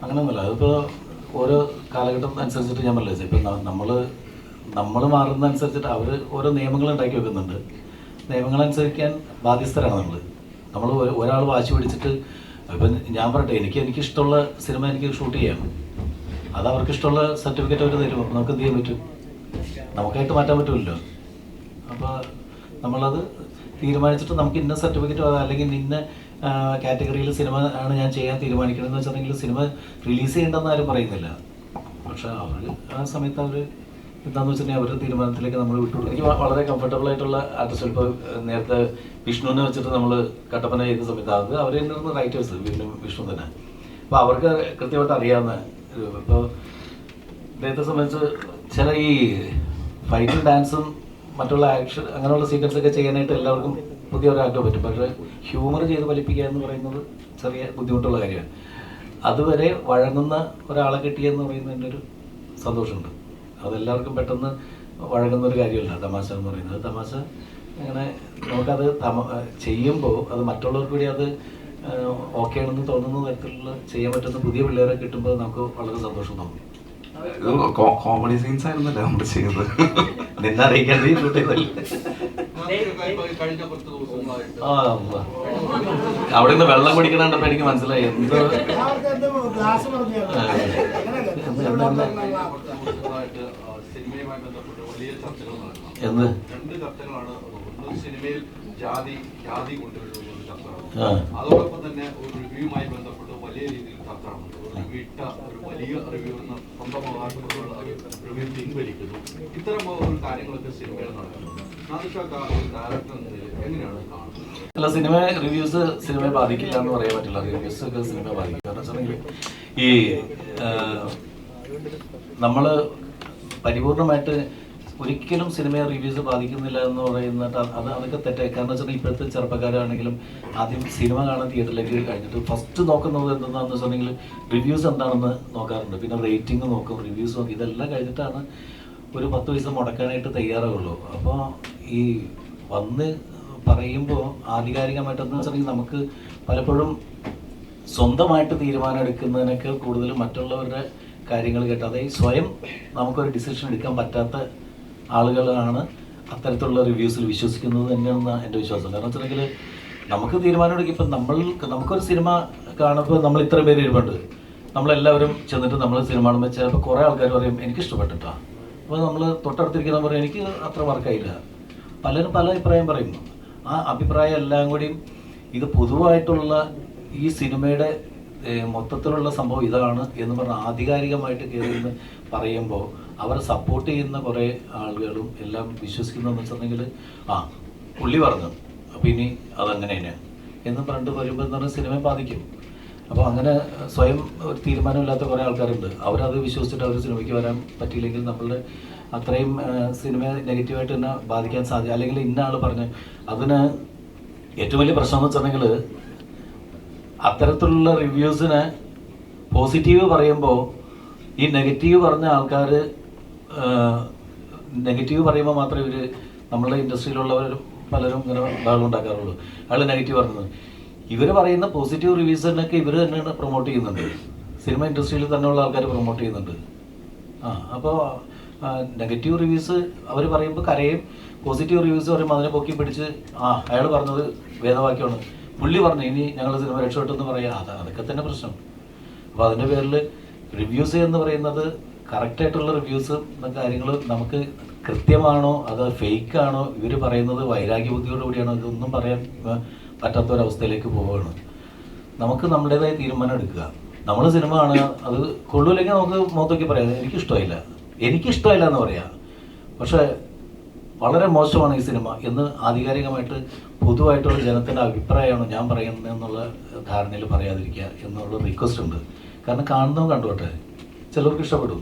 അങ്ങനെയൊന്നുമല്ല. അതിപ്പോൾ ഓരോ കാലഘട്ടം അനുസരിച്ചിട്ട് ഞാൻ പറഞ്ഞത്, ഇപ്പം നമ്മൾ മാറുന്നതനുസരിച്ചിട്ട് അവർ ഓരോ നിയമങ്ങൾ ഉണ്ടാക്കി വെക്കുന്നുണ്ട്. നിയമങ്ങളനുസരിക്കാൻ ബാധ്യസ്ഥരാണ് നമ്മൾ ഒരാൾ വാശി പിടിച്ചിട്ട്, ഇപ്പം ഞാൻ പറയട്ടെ, എനിക്കിഷ്ടമുള്ള സിനിമ എനിക്ക് ഷൂട്ട് ചെയ്യാം, അത് അവർക്ക് ഇഷ്ടമുള്ള സർട്ടിഫിക്കറ്റ് അവർ തരും, നമുക്ക് എന്ത് ചെയ്യാൻ പറ്റും? നമുക്കായിട്ട് മാറ്റാൻ പറ്റുമല്ലോ. അപ്പോൾ നമ്മളത് തീരുമാനിച്ചിട്ട് നമുക്ക് ഇന്ന സർട്ടിഫിക്കറ്റോ അല്ലെങ്കിൽ ഇന്ന കാറ്റഗറിയിൽ സിനിമ ആണ് ഞാൻ ചെയ്യാൻ തീരുമാനിക്കണമെന്ന് വെച്ചിട്ടുണ്ടെങ്കിൽ സിനിമ റിലീസ് ചെയ്യേണ്ടെന്ന് ആരും പറയുന്നില്ല. പക്ഷെ അവർ ആ സമയത്ത് അവർ എന്താണെന്ന് വെച്ചിട്ടുണ്ടെങ്കിൽ അവരുടെ തീരുമാനത്തിലേക്ക് നമ്മൾ വിട്ടുകൊടുക്കും. എനിക്ക് വളരെ കംഫർട്ടബിൾ ആയിട്ടുള്ള ആർട്ടിസ്റ്റ്, ഇപ്പോൾ നേരത്തെ വിഷ്ണുവിനെ വെച്ചിട്ട് നമ്മൾ കട്ടപ്പന ചെയ്ത സമയത്ത് അത് അവർ തന്നെ ഇരുന്ന് റൈറ്റേഴ്സ്, വിഷ്ണു തന്നെ. അപ്പോൾ അവർക്ക് കൃത്യമായിട്ട് അറിയാവുന്ന, ഇപ്പോൾ അദ്ദേഹത്തെ സംബന്ധിച്ച് ചില ഈ ഫൈറ്റും ഡാൻസും മറ്റുള്ള ആക്ഷൻ അങ്ങനെയുള്ള സീക്വൻസ് ഒക്കെ ചെയ്യാനായിട്ട് എല്ലാവർക്കും പുതിയൊരു ആഗ്രഹം പറ്റും. പക്ഷേ ഹ്യൂമർ ചെയ്ത് ഫലിപ്പിക്കുക എന്ന് പറയുന്നത് ചെറിയ ബുദ്ധിമുട്ടുള്ള കാര്യമാണ്. അതുവരെ വഴങ്ങുന്ന ഒരാളെ കിട്ടിയെന്ന് പറയുന്നതിൻ്റെ ഒരു സന്തോഷമുണ്ട്. അതെല്ലാവർക്കും പെട്ടെന്ന് വഴങ്ങുന്ന ഒരു കാര്യമല്ല തമാശ എന്ന് പറയുന്നത്. തമാശ അങ്ങനെ നമുക്കത് ചെയ്യുമ്പോൾ അത് മറ്റുള്ളവർക്ക് കൂടി അത് ഓക്കെ ആണെന്ന് തോന്നുന്ന തരത്തിലുള്ള ചെയ്യാൻ പറ്റുന്ന പുതിയ പിള്ളേരെ കിട്ടുമ്പോൾ നമുക്ക് വളരെ സന്തോഷം തോന്നും. കോമഡി സീൻസ് ആയിരുന്നല്ലേ നമ്മൾ ചെയ്തത്, നിന്നെ അറിയിക്കാതെ ഷൂട്ട് ചെയ്തല്ലേ. അവിടെ നിന്ന് വെള്ളം കുടിക്കണണ്ടപ്പോ എനിക്ക് മനസ്സിലായി എന്തോ എന്ത് സിനിമയിൽ ജാതി കൊണ്ടുവരുന്ന ചർച്ച, അതോടൊപ്പം തന്നെ ഒരു റിവ്യൂമായി ബന്ധപ്പെട്ട് വലിയ രീതിയിൽ ചർച്ച നടന്നു. ഒരു വലിയ റിവ്യൂ എന്ന സ്വന്തം അവകാശപ്പെട്ടുള്ള റിവ്യൂ പിൻവലിക്കുന്നു. ഇത്തരം ഒരു കാര്യങ്ങളൊക്കെ സിനിമയിൽ നടക്കുന്നു. ഡയറക്ടർ എങ്ങനെയാണ് കാണുന്നത്? അല്ല, സിനിമ റിവ്യൂസ് സിനിമയെ ബാധിക്കില്ല എന്ന് പറയാൻ പറ്റില്ല. റിവ്യൂസ് ഒക്കെ സിനിമയെ ബാധിക്കും. കാരണം വെച്ചിട്ടുണ്ടെങ്കിൽ ഈ നമ്മൾ പരിപൂർണമായിട്ട് ഒരിക്കലും സിനിമയെ റിവ്യൂസ് ബാധിക്കുന്നില്ല എന്ന് പറയുന്നത് അതൊക്കെ തെറ്റായി. കാരണം വെച്ചാൽ ഇപ്പോഴത്തെ ചെറുപ്പക്കാരാണെങ്കിലും ആദ്യം സിനിമ കാണാൻ തിയേറ്ററിലേക്ക് കഴിഞ്ഞിട്ട് ഫസ്റ്റ് നോക്കുന്നത് എന്താണെന്ന് വെച്ചിട്ടുണ്ടെങ്കിൽ റിവ്യൂസ് എന്താണെന്ന് നോക്കാറുണ്ട്. പിന്നെ റേറ്റിംഗ് നോക്കും, റിവ്യൂസ് നോക്കും. ഇതെല്ലാം കഴിഞ്ഞിട്ടാണ് ഒരു 10 പൈസ മുടക്കാനായിട്ട് തയ്യാറാവുള്ളൂ. അപ്പോൾ ഈ വന്ന് പറയുമ്പോൾ ആധികാരികമായിട്ടെന്ന് വെച്ചിട്ടുണ്ടെങ്കിൽ നമുക്ക് പലപ്പോഴും സ്വന്തമായിട്ട് തീരുമാനം എടുക്കുന്നതിനൊക്കെ കൂടുതൽ മറ്റുള്ളവരുടെ കാര്യങ്ങൾ കേട്ട്, അതായത് സ്വയം നമുക്കൊരു ഡിസിഷൻ എടുക്കാൻ പറ്റാത്ത ആളുകളാണ് അത്തരത്തിലുള്ള റിവ്യൂസിൽ വിശ്വസിക്കുന്നത് തന്നെയാണ് എൻ്റെ വിശ്വാസം. കാരണം വെച്ചിട്ടുണ്ടെങ്കിൽ നമുക്ക് തീരുമാനം എടുക്കും. ഇപ്പം നമുക്കൊരു സിനിമ കാണുമ്പോൾ നമ്മൾ ഇത്ര പേര് ഇരുപുണ്ട്, നമ്മളെല്ലാവരും ചെന്നിട്ട് നമ്മൾ സിനിമ കാണുമ്പോൾ ചിലപ്പോൾ കുറേ ആൾക്കാർ പറയും എനിക്കിഷ്ടപ്പെട്ടിട്ടാ. അപ്പോൾ നമ്മൾ തൊട്ടടുത്തിരിക്കുന്ന പറയും എനിക്ക് അത്ര വർക്കായില്ല. പലരും പല അഭിപ്രായം പറയും. ആ അഭിപ്രായം എല്ലാം കൂടിയും ഇത് പൊതുവായിട്ടുള്ള ഈ സിനിമയുടെ മൊത്തത്തിലുള്ള സംഭവം ഇതാണ് എന്ന് പറഞ്ഞ് ആധികാരികമായിട്ട് കയറിയെന്ന് പറയുമ്പോൾ അവരെ സപ്പോർട്ട് ചെയ്യുന്ന കുറേ ആളുകളും എല്ലാം വിശ്വസിക്കുന്നതെന്ന് വെച്ചിട്ടുണ്ടെങ്കിൽ പുള്ളി പറഞ്ഞു അപ്പോൾ ഇനി അതങ്ങനെ തന്നെ എന്ന് പറഞ്ഞിട്ട് വരുമ്പോൾ എന്ന് പറഞ്ഞാൽ സിനിമയെ ബാധിക്കും. അപ്പോൾ അങ്ങനെ സ്വയം ഒരു തീരുമാനമില്ലാത്ത കുറേ ആൾക്കാരുണ്ട്. അവരത് വിശ്വസിച്ചിട്ട് അവർ സിനിമയ്ക്ക് വരാൻ പറ്റിയില്ലെങ്കിൽ നമ്മളുടെ അത്രയും സിനിമയെ നെഗറ്റീവായിട്ട് തന്നെ ബാധിക്കാൻ സാധ്യത. അല്ലെങ്കിൽ ഇന്ന ആൾ പറഞ്ഞ് അതിന് ഏറ്റവും വലിയ പ്രശ്നം എന്ന് വെച്ചിട്ടുണ്ടെങ്കിൽ അത്തരത്തിലുള്ള റിവ്യൂസിന് പോസിറ്റീവ് പറയുമ്പോൾ ഈ നെഗറ്റീവ് പറഞ്ഞ ആൾക്കാർ നെഗറ്റീവ് പറയുമ്പോൾ മാത്രമേ ഇവർ നമ്മളുടെ ഇൻഡസ്ട്രിയിലുള്ളവരും പലരും ഇങ്ങനെ ബഹളം ഉണ്ടാക്കാറുള്ളൂ. അയാൾ നെഗറ്റീവ് പറഞ്ഞത് ഇവർ പറയുന്ന പോസിറ്റീവ് റിവ്യൂസിനൊക്കെ ഇവർ തന്നെയാണ് പ്രൊമോട്ട് ചെയ്യുന്നുണ്ട്. സിനിമ ഇൻഡസ്ട്രിയിൽ തന്നെയുള്ള ആൾക്കാർ പ്രൊമോട്ട് ചെയ്യുന്നുണ്ട്. അപ്പോൾ നെഗറ്റീവ് റിവ്യൂസ് അവർ പറയുമ്പോൾ കരയും, പോസിറ്റീവ് റിവ്യൂസ് പറയുമ്പോൾ അതിനെ പൊക്കി പിടിച്ച് അയാൾ പറഞ്ഞത് വേദവാക്യമാണ്, പുള്ളി പറഞ്ഞു ഇനി ഞങ്ങൾ സിനിമ രക്ഷപ്പെട്ടെന്ന് പറയാം. അതൊക്കെ തന്നെ പ്രശ്നം. അപ്പോൾ അതിൻ്റെ പേരിൽ റിവ്യൂസ് എന്ന് പറയുന്നത് കറക്റ്റായിട്ടുള്ള റിവ്യൂസ് കാര്യങ്ങൾ നമുക്ക് കൃത്യമാണോ അതോ ഫേക്ക് ആണോ ഇവർ പറയുന്നത് വൈരാഗ്യ ബുദ്ധിയോടുകൂടിയാണോ ഇതൊന്നും പറയാൻ പറ്റാത്തൊരവസ്ഥയിലേക്ക് പോവുകയാണ്. നമുക്ക് നമ്മുടേതായ തീരുമാനം എടുക്കുക. നമ്മൾ സിനിമ കാണുക, അത് കൊള്ളൂല്ലെങ്കിൽ നമുക്ക് മുഖത്തൊക്കെ പറയാം എനിക്കിഷ്ടമില്ല എന്ന് പറയാം. പക്ഷേ വളരെ മോശമാണ് ഈ സിനിമ എന്ന് ആധികാരികമായിട്ട് പൊതുവായിട്ടുള്ള ജനത്തിൻ്റെ അഭിപ്രായമാണ് ഞാൻ പറയുന്നത് എന്നുള്ള ധാരണയിൽ പറയാതിരിക്കുക എന്നുള്ള റിക്വസ്റ്റ് ഉണ്ട്. കാരണം കാണുന്നവൻ കണ്ടോട്ടെ, ചിലർക്ക് ഇഷ്ടപ്പെടും,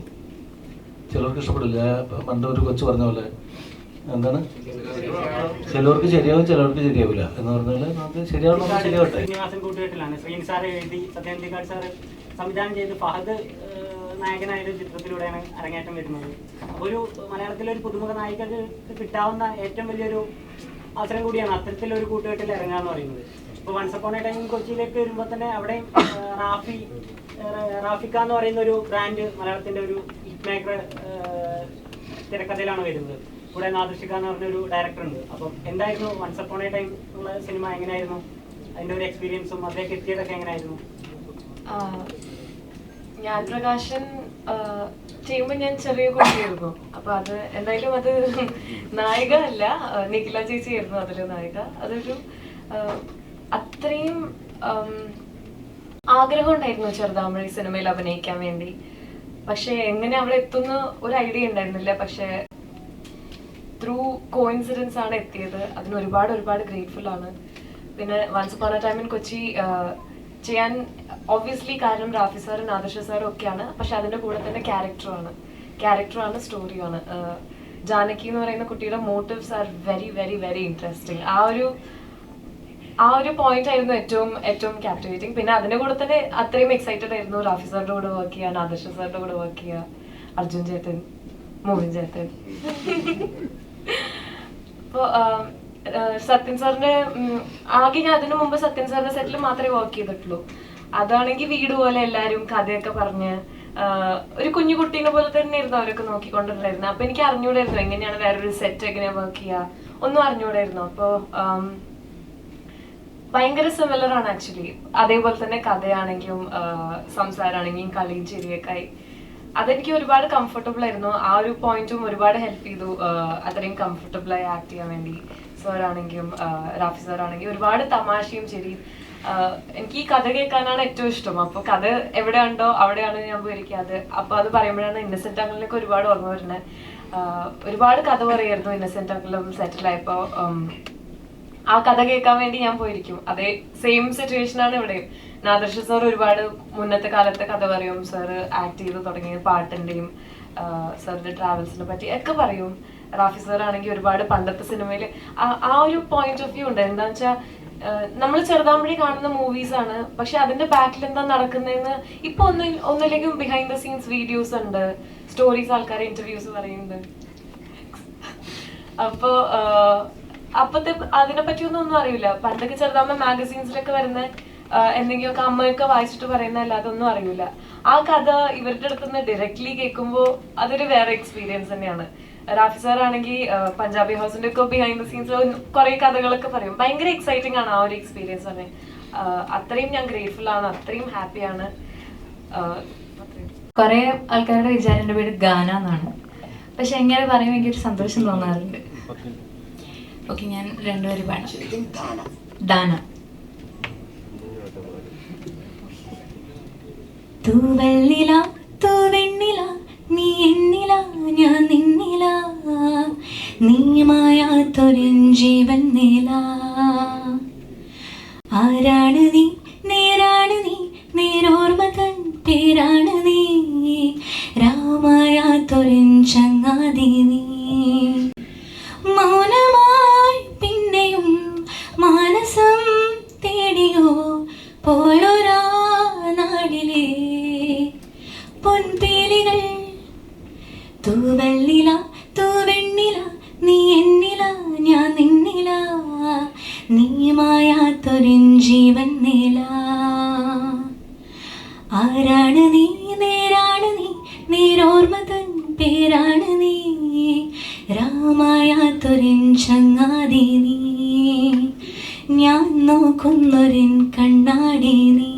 ചിലർക്ക് ഇഷ്ടപ്പെടില്ല. പണ്ട് ഒരു കൊച്ചു പറഞ്ഞ പോലെ എന്താണ്, ചിലർക്ക് ശരിയാവും ചിലർക്ക് ശരിയാവില്ല എന്ന് പറഞ്ഞാൽ നമുക്ക് ശരിയാവണം, ശരിയാവട്ടെ. ശ്രീനിവാസൻ കൂട്ടുകെട്ടിലാണ് ശ്രീൻ സാർ എഴുതി സത്യനന്ദിക്കാട് സാർ സംവിധാനം ചെയ്ത് ഫഹദ് നായകനായ ഒരു ചിത്രത്തിലൂടെയാണ് അരങ്ങേറ്റം വരുന്നത്. അപ്പോൾ ഒരു മലയാളത്തിലെ ഒരു പുതുമുഖ നായികൾക്ക് കിട്ടാവുന്ന ഏറ്റവും വലിയൊരു അവസരം കൂടിയാണ് അത്തരത്തിലൊരു കൂട്ടുകെട്ടിൽ ഇറങ്ങുക എന്ന് പറയുന്നത്. ഇപ്പോൾ വൺസ് അപ്പോൺ എ ടൈം കൊച്ചിയിലേക്ക് വരുമ്പോൾ തന്നെ അവിടെ റാഫിക്ക എന്ന് പറയുന്ന ഒരു ബ്രാൻഡ് മലയാളത്തിൻ്റെ ഒരു ഹിറ്റ് മേക്കർ തിരക്കഥയിലാണ് വരുന്നത്. കൂടെ നാദൃഷിക എന്ന് പറഞ്ഞൊരു ഡയറക്ടർ ഉണ്ട്. അപ്പം എന്തായിരുന്നു വൺസ് അപ്പോൺ എ ടൈം ഉള്ള സിനിമ, എങ്ങനെയായിരുന്നു അതിൻ്റെ ഒരു എക്സ്പീരിയൻസും അതിലേക്ക് എത്തിയതൊക്കെ എങ്ങനെയായിരുന്നു? ഞാൻ പ്രകാശൻ ചെയ്യുമ്പോൾ ഞാൻ ചെറിയ കുട്ടിയായിരുന്നു. അപ്പൊ അത് എന്തായാലും അത് നായിക അല്ല, നിഖില ചേച്ചി ആയിരുന്നു അതിൽ നായിക. അതൊരു അത്രയും ആഗ്രഹം ഉണ്ടായിരുന്നു ചെറുതാമഴി സിനിമയിൽ അഭിനയിക്കാൻ വേണ്ടി. പക്ഷെ എങ്ങനെ അവിടെ എത്തുന്ന ഒരു ഐഡിയ ഉണ്ടായിരുന്നില്ല. പക്ഷെ ത്രൂ കോയിൻസിഡൻസ് ആണ് എത്തിയത്. അതിന് ഒരുപാട് ഗ്രേറ്റ്ഫുൾ ആണ്. പിന്നെ once upon a time in Kochi ചെയ്യാൻ ഒബ്വിയസ്ലി കാരണം റാഫി സാറും നാദർഷ സാറും ഒക്കെയാണ്. പക്ഷെ അതിൻ്റെ കൂടെ തന്നെ ക്യാരക്ടറാണ് സ്റ്റോറിയാണ്. ജാനകി എന്ന് പറയുന്ന കുട്ടിയുടെ മോട്ടീവ്സ് ആർ വെരി ഇൻട്രസ്റ്റിംഗ്. ആ ഒരു പോയിന്റ് ആയിരുന്നു ഏറ്റവും ക്യാപ്റ്റിവേറ്റിംഗ്. പിന്നെ അതിൻ്റെ കൂടെ തന്നെ അത്രയും എക്സൈറ്റഡ് ആയിരുന്നു റാഫി സാറിൻ്റെ കൂടെ വർക്ക് ചെയ്യുക, നാദർഷ സാറിൻ്റെ കൂടെ വർക്ക് ചെയ്യുക, അർജുൻ ചേട്ടൻ, മോഹൻ ചേട്ടൻ. അപ്പോൾ സത്യൻ സാറിന്റെ ആകെ ഞാൻ അതിനു മുമ്പ് സത്യൻ സാറിന്റെ സെറ്റിൽ മാത്രമേ വർക്ക് ചെയ്തിട്ടുള്ളൂ. അതാണെങ്കിൽ വീട് പോലെ എല്ലാവരും കഥയൊക്കെ പറഞ്ഞ് ഒരു കുഞ്ഞു കുട്ടീനെ പോലെ തന്നെയായിരുന്നു അവരൊക്കെ നോക്കിക്കൊണ്ടിരുന്നത്. അപ്പൊ എനിക്ക് അറിഞ്ഞൂടായിരുന്നു എങ്ങനെയാണ് വേറൊരു സെറ്റ് എങ്ങനെയാ വർക്ക് ചെയ്യുക, ഒന്നും അറിഞ്ഞൂടായിരുന്നു. അപ്പോൾ ഭയങ്കര സിമിലർ ആണ് ആക്ച്വലി. അതേപോലെ തന്നെ കഥയാണെങ്കിലും സംസാരമാണെങ്കിലും കളിയും ചിരിയൊക്കെ ആയി. അതെനിക്ക് ഒരുപാട് കംഫർട്ടബിൾ ആയിരുന്നു. ആ ഒരു പോയിന്റും ഒരുപാട് ഹെൽപ്പ് ചെയ്തു അത്രയും കംഫർട്ടബിളായി ആക്ട് ചെയ്യാൻ വേണ്ടി. സാറാണെങ്കിലും റാഫി സാറാണെങ്കിലും ഒരുപാട് തമാശയും ചിരിയും. എനിക്ക് ഈ കഥ കേൾക്കാനാണ് ഏറ്റവും ഇഷ്ടം. അപ്പോൾ കഥ എവിടെ ഉണ്ടോ അവിടെയാണ് ഞാൻ പോയിരിക്കാതെ. അപ്പോൾ അത് പറയുമ്പോഴാണ് ഇന്നസെന്റ് അങ്കിളിനൊക്കെ ഒരുപാട് ഓർമ്മ വരുന്നത്. ഒരുപാട് കഥ പറയായിരുന്നു ഇന്നസെന്റ് അങ്കിളും സെറ്റിലായപ്പോൾ. ആ കഥ കേൾക്കാൻ വേണ്ടി ഞാൻ പോയിരിക്കും. അതേ സെയിം സിറ്റുവേഷൻ ആണ് ഇവിടെ. നാദർഷ സാർ ഒരുപാട് മുന്നത്തെ കാലത്തെ കഥ പറയും. സാറ് ആക്ട് ചെയ്ത് തുടങ്ങിയ പാട്ടിന്റെയും സാറിന്റെ ട്രാവൽസിനെ പറ്റി ഒക്കെ പറയും. റാഫി സാർ ആണെങ്കിൽ ഒരുപാട് പണ്ടത്തെ സിനിമയിൽ ആ ഒരു പോയിന്റ് ഓഫ് വ്യൂ ഉണ്ട്. എന്താന്ന് വെച്ചാൽ നമ്മൾ ചെറുതാമ്പഴി കാണുന്ന മൂവീസ് ആണ്, പക്ഷെ അതിന്റെ ബാക്കിൽ എന്താ നടക്കുന്നതെന്ന് ഇപ്പൊ ഒന്നിലേക്കും ബിഹൈൻഡ് ദ സീൻസ് വീഡിയോസ് ഉണ്ട്, സ്റ്റോറീസ്, ആൾക്കാരെ ഇന്റർവ്യൂസ് പറയുന്നുണ്ട്. അപ്പോ അപ്പത്തെ അതിനെ പറ്റിയൊന്നും അറിയില്ല. പണ്ടൊക്കെ ചെറുതാകുമ്പോ മാഗസീൻസിലൊക്കെ വരുന്ന എന്തെങ്കിലുമൊക്കെ അമ്മയൊക്കെ വായിച്ചിട്ട് പറയുന്നതല്ല, അതൊന്നും അറിയില്ല. ആ കഥ ഇവരുടെ അടുത്തുനിന്ന് ഡയറക്ട്ലി കേൾക്കുമ്പോൾ അതൊരു വേറെ എക്സ്പീരിയൻസ് തന്നെയാണ്. റാഫി സാർ ആണെങ്കിൽ പഞ്ചാബി ഹൗസിന്റെ ഒക്കെ ബിഹൈൻഡ് ദ സീൻസ് കുറെ കഥകളൊക്കെ പറയും. ഭയങ്കര എക്സൈറ്റിംഗ് ആണ് ആ ഒരു എക്സ്പീരിയൻസ് തന്നെ. അത്രയും ഞാൻ ഗ്രേറ്റ്ഫുൾ ആണ്, അത്രയും ഹാപ്പിയാണ്. കുറെ ആൾക്കാരുടെ വിചാരം എൻ്റെ പേര് ഗാന എന്നാണ്. പക്ഷെ എങ്ങനെ പറയുമ്പോൾ എനിക്കൊരു സന്തോഷം തോന്നാറുണ്ട്. ഓക്കെ, ഞാൻ രണ്ടുപേരും പാടാം. ദാന. തൂവെള്ളില തൂവെണ്ണില നീ എന്നില ഞാൻ നിന്നില നീമായാത്തൊരു ജീവൻ നില. ആരാണ് നീ, നേരാണ് നീ, നേരോർമ്മ തൻ പേരാണ് നീ, രാമായാത്തൊരു ചങ്ങാതി നീ. മൗനമായി പിന്നെയും മാനസം തേടിയോ പോയൊരാ നാടിലെ പൊൻപേലികൾ. തൂവെള്ളില തൂവെണ്ണില നീ എന്നില ഞാൻ നിന്നില നീമായാത്തൊരു ജീവൻ നില. ആരാണ് നീ, നേരാണ് നീ, നേരോർമ്മ തൻ പേരാണ് നീ, രാമായാത്തൊരു ചങ്ങാതി നീ, ഞാൻ നോക്കുന്നൊരു കണ്ണാടി നീ.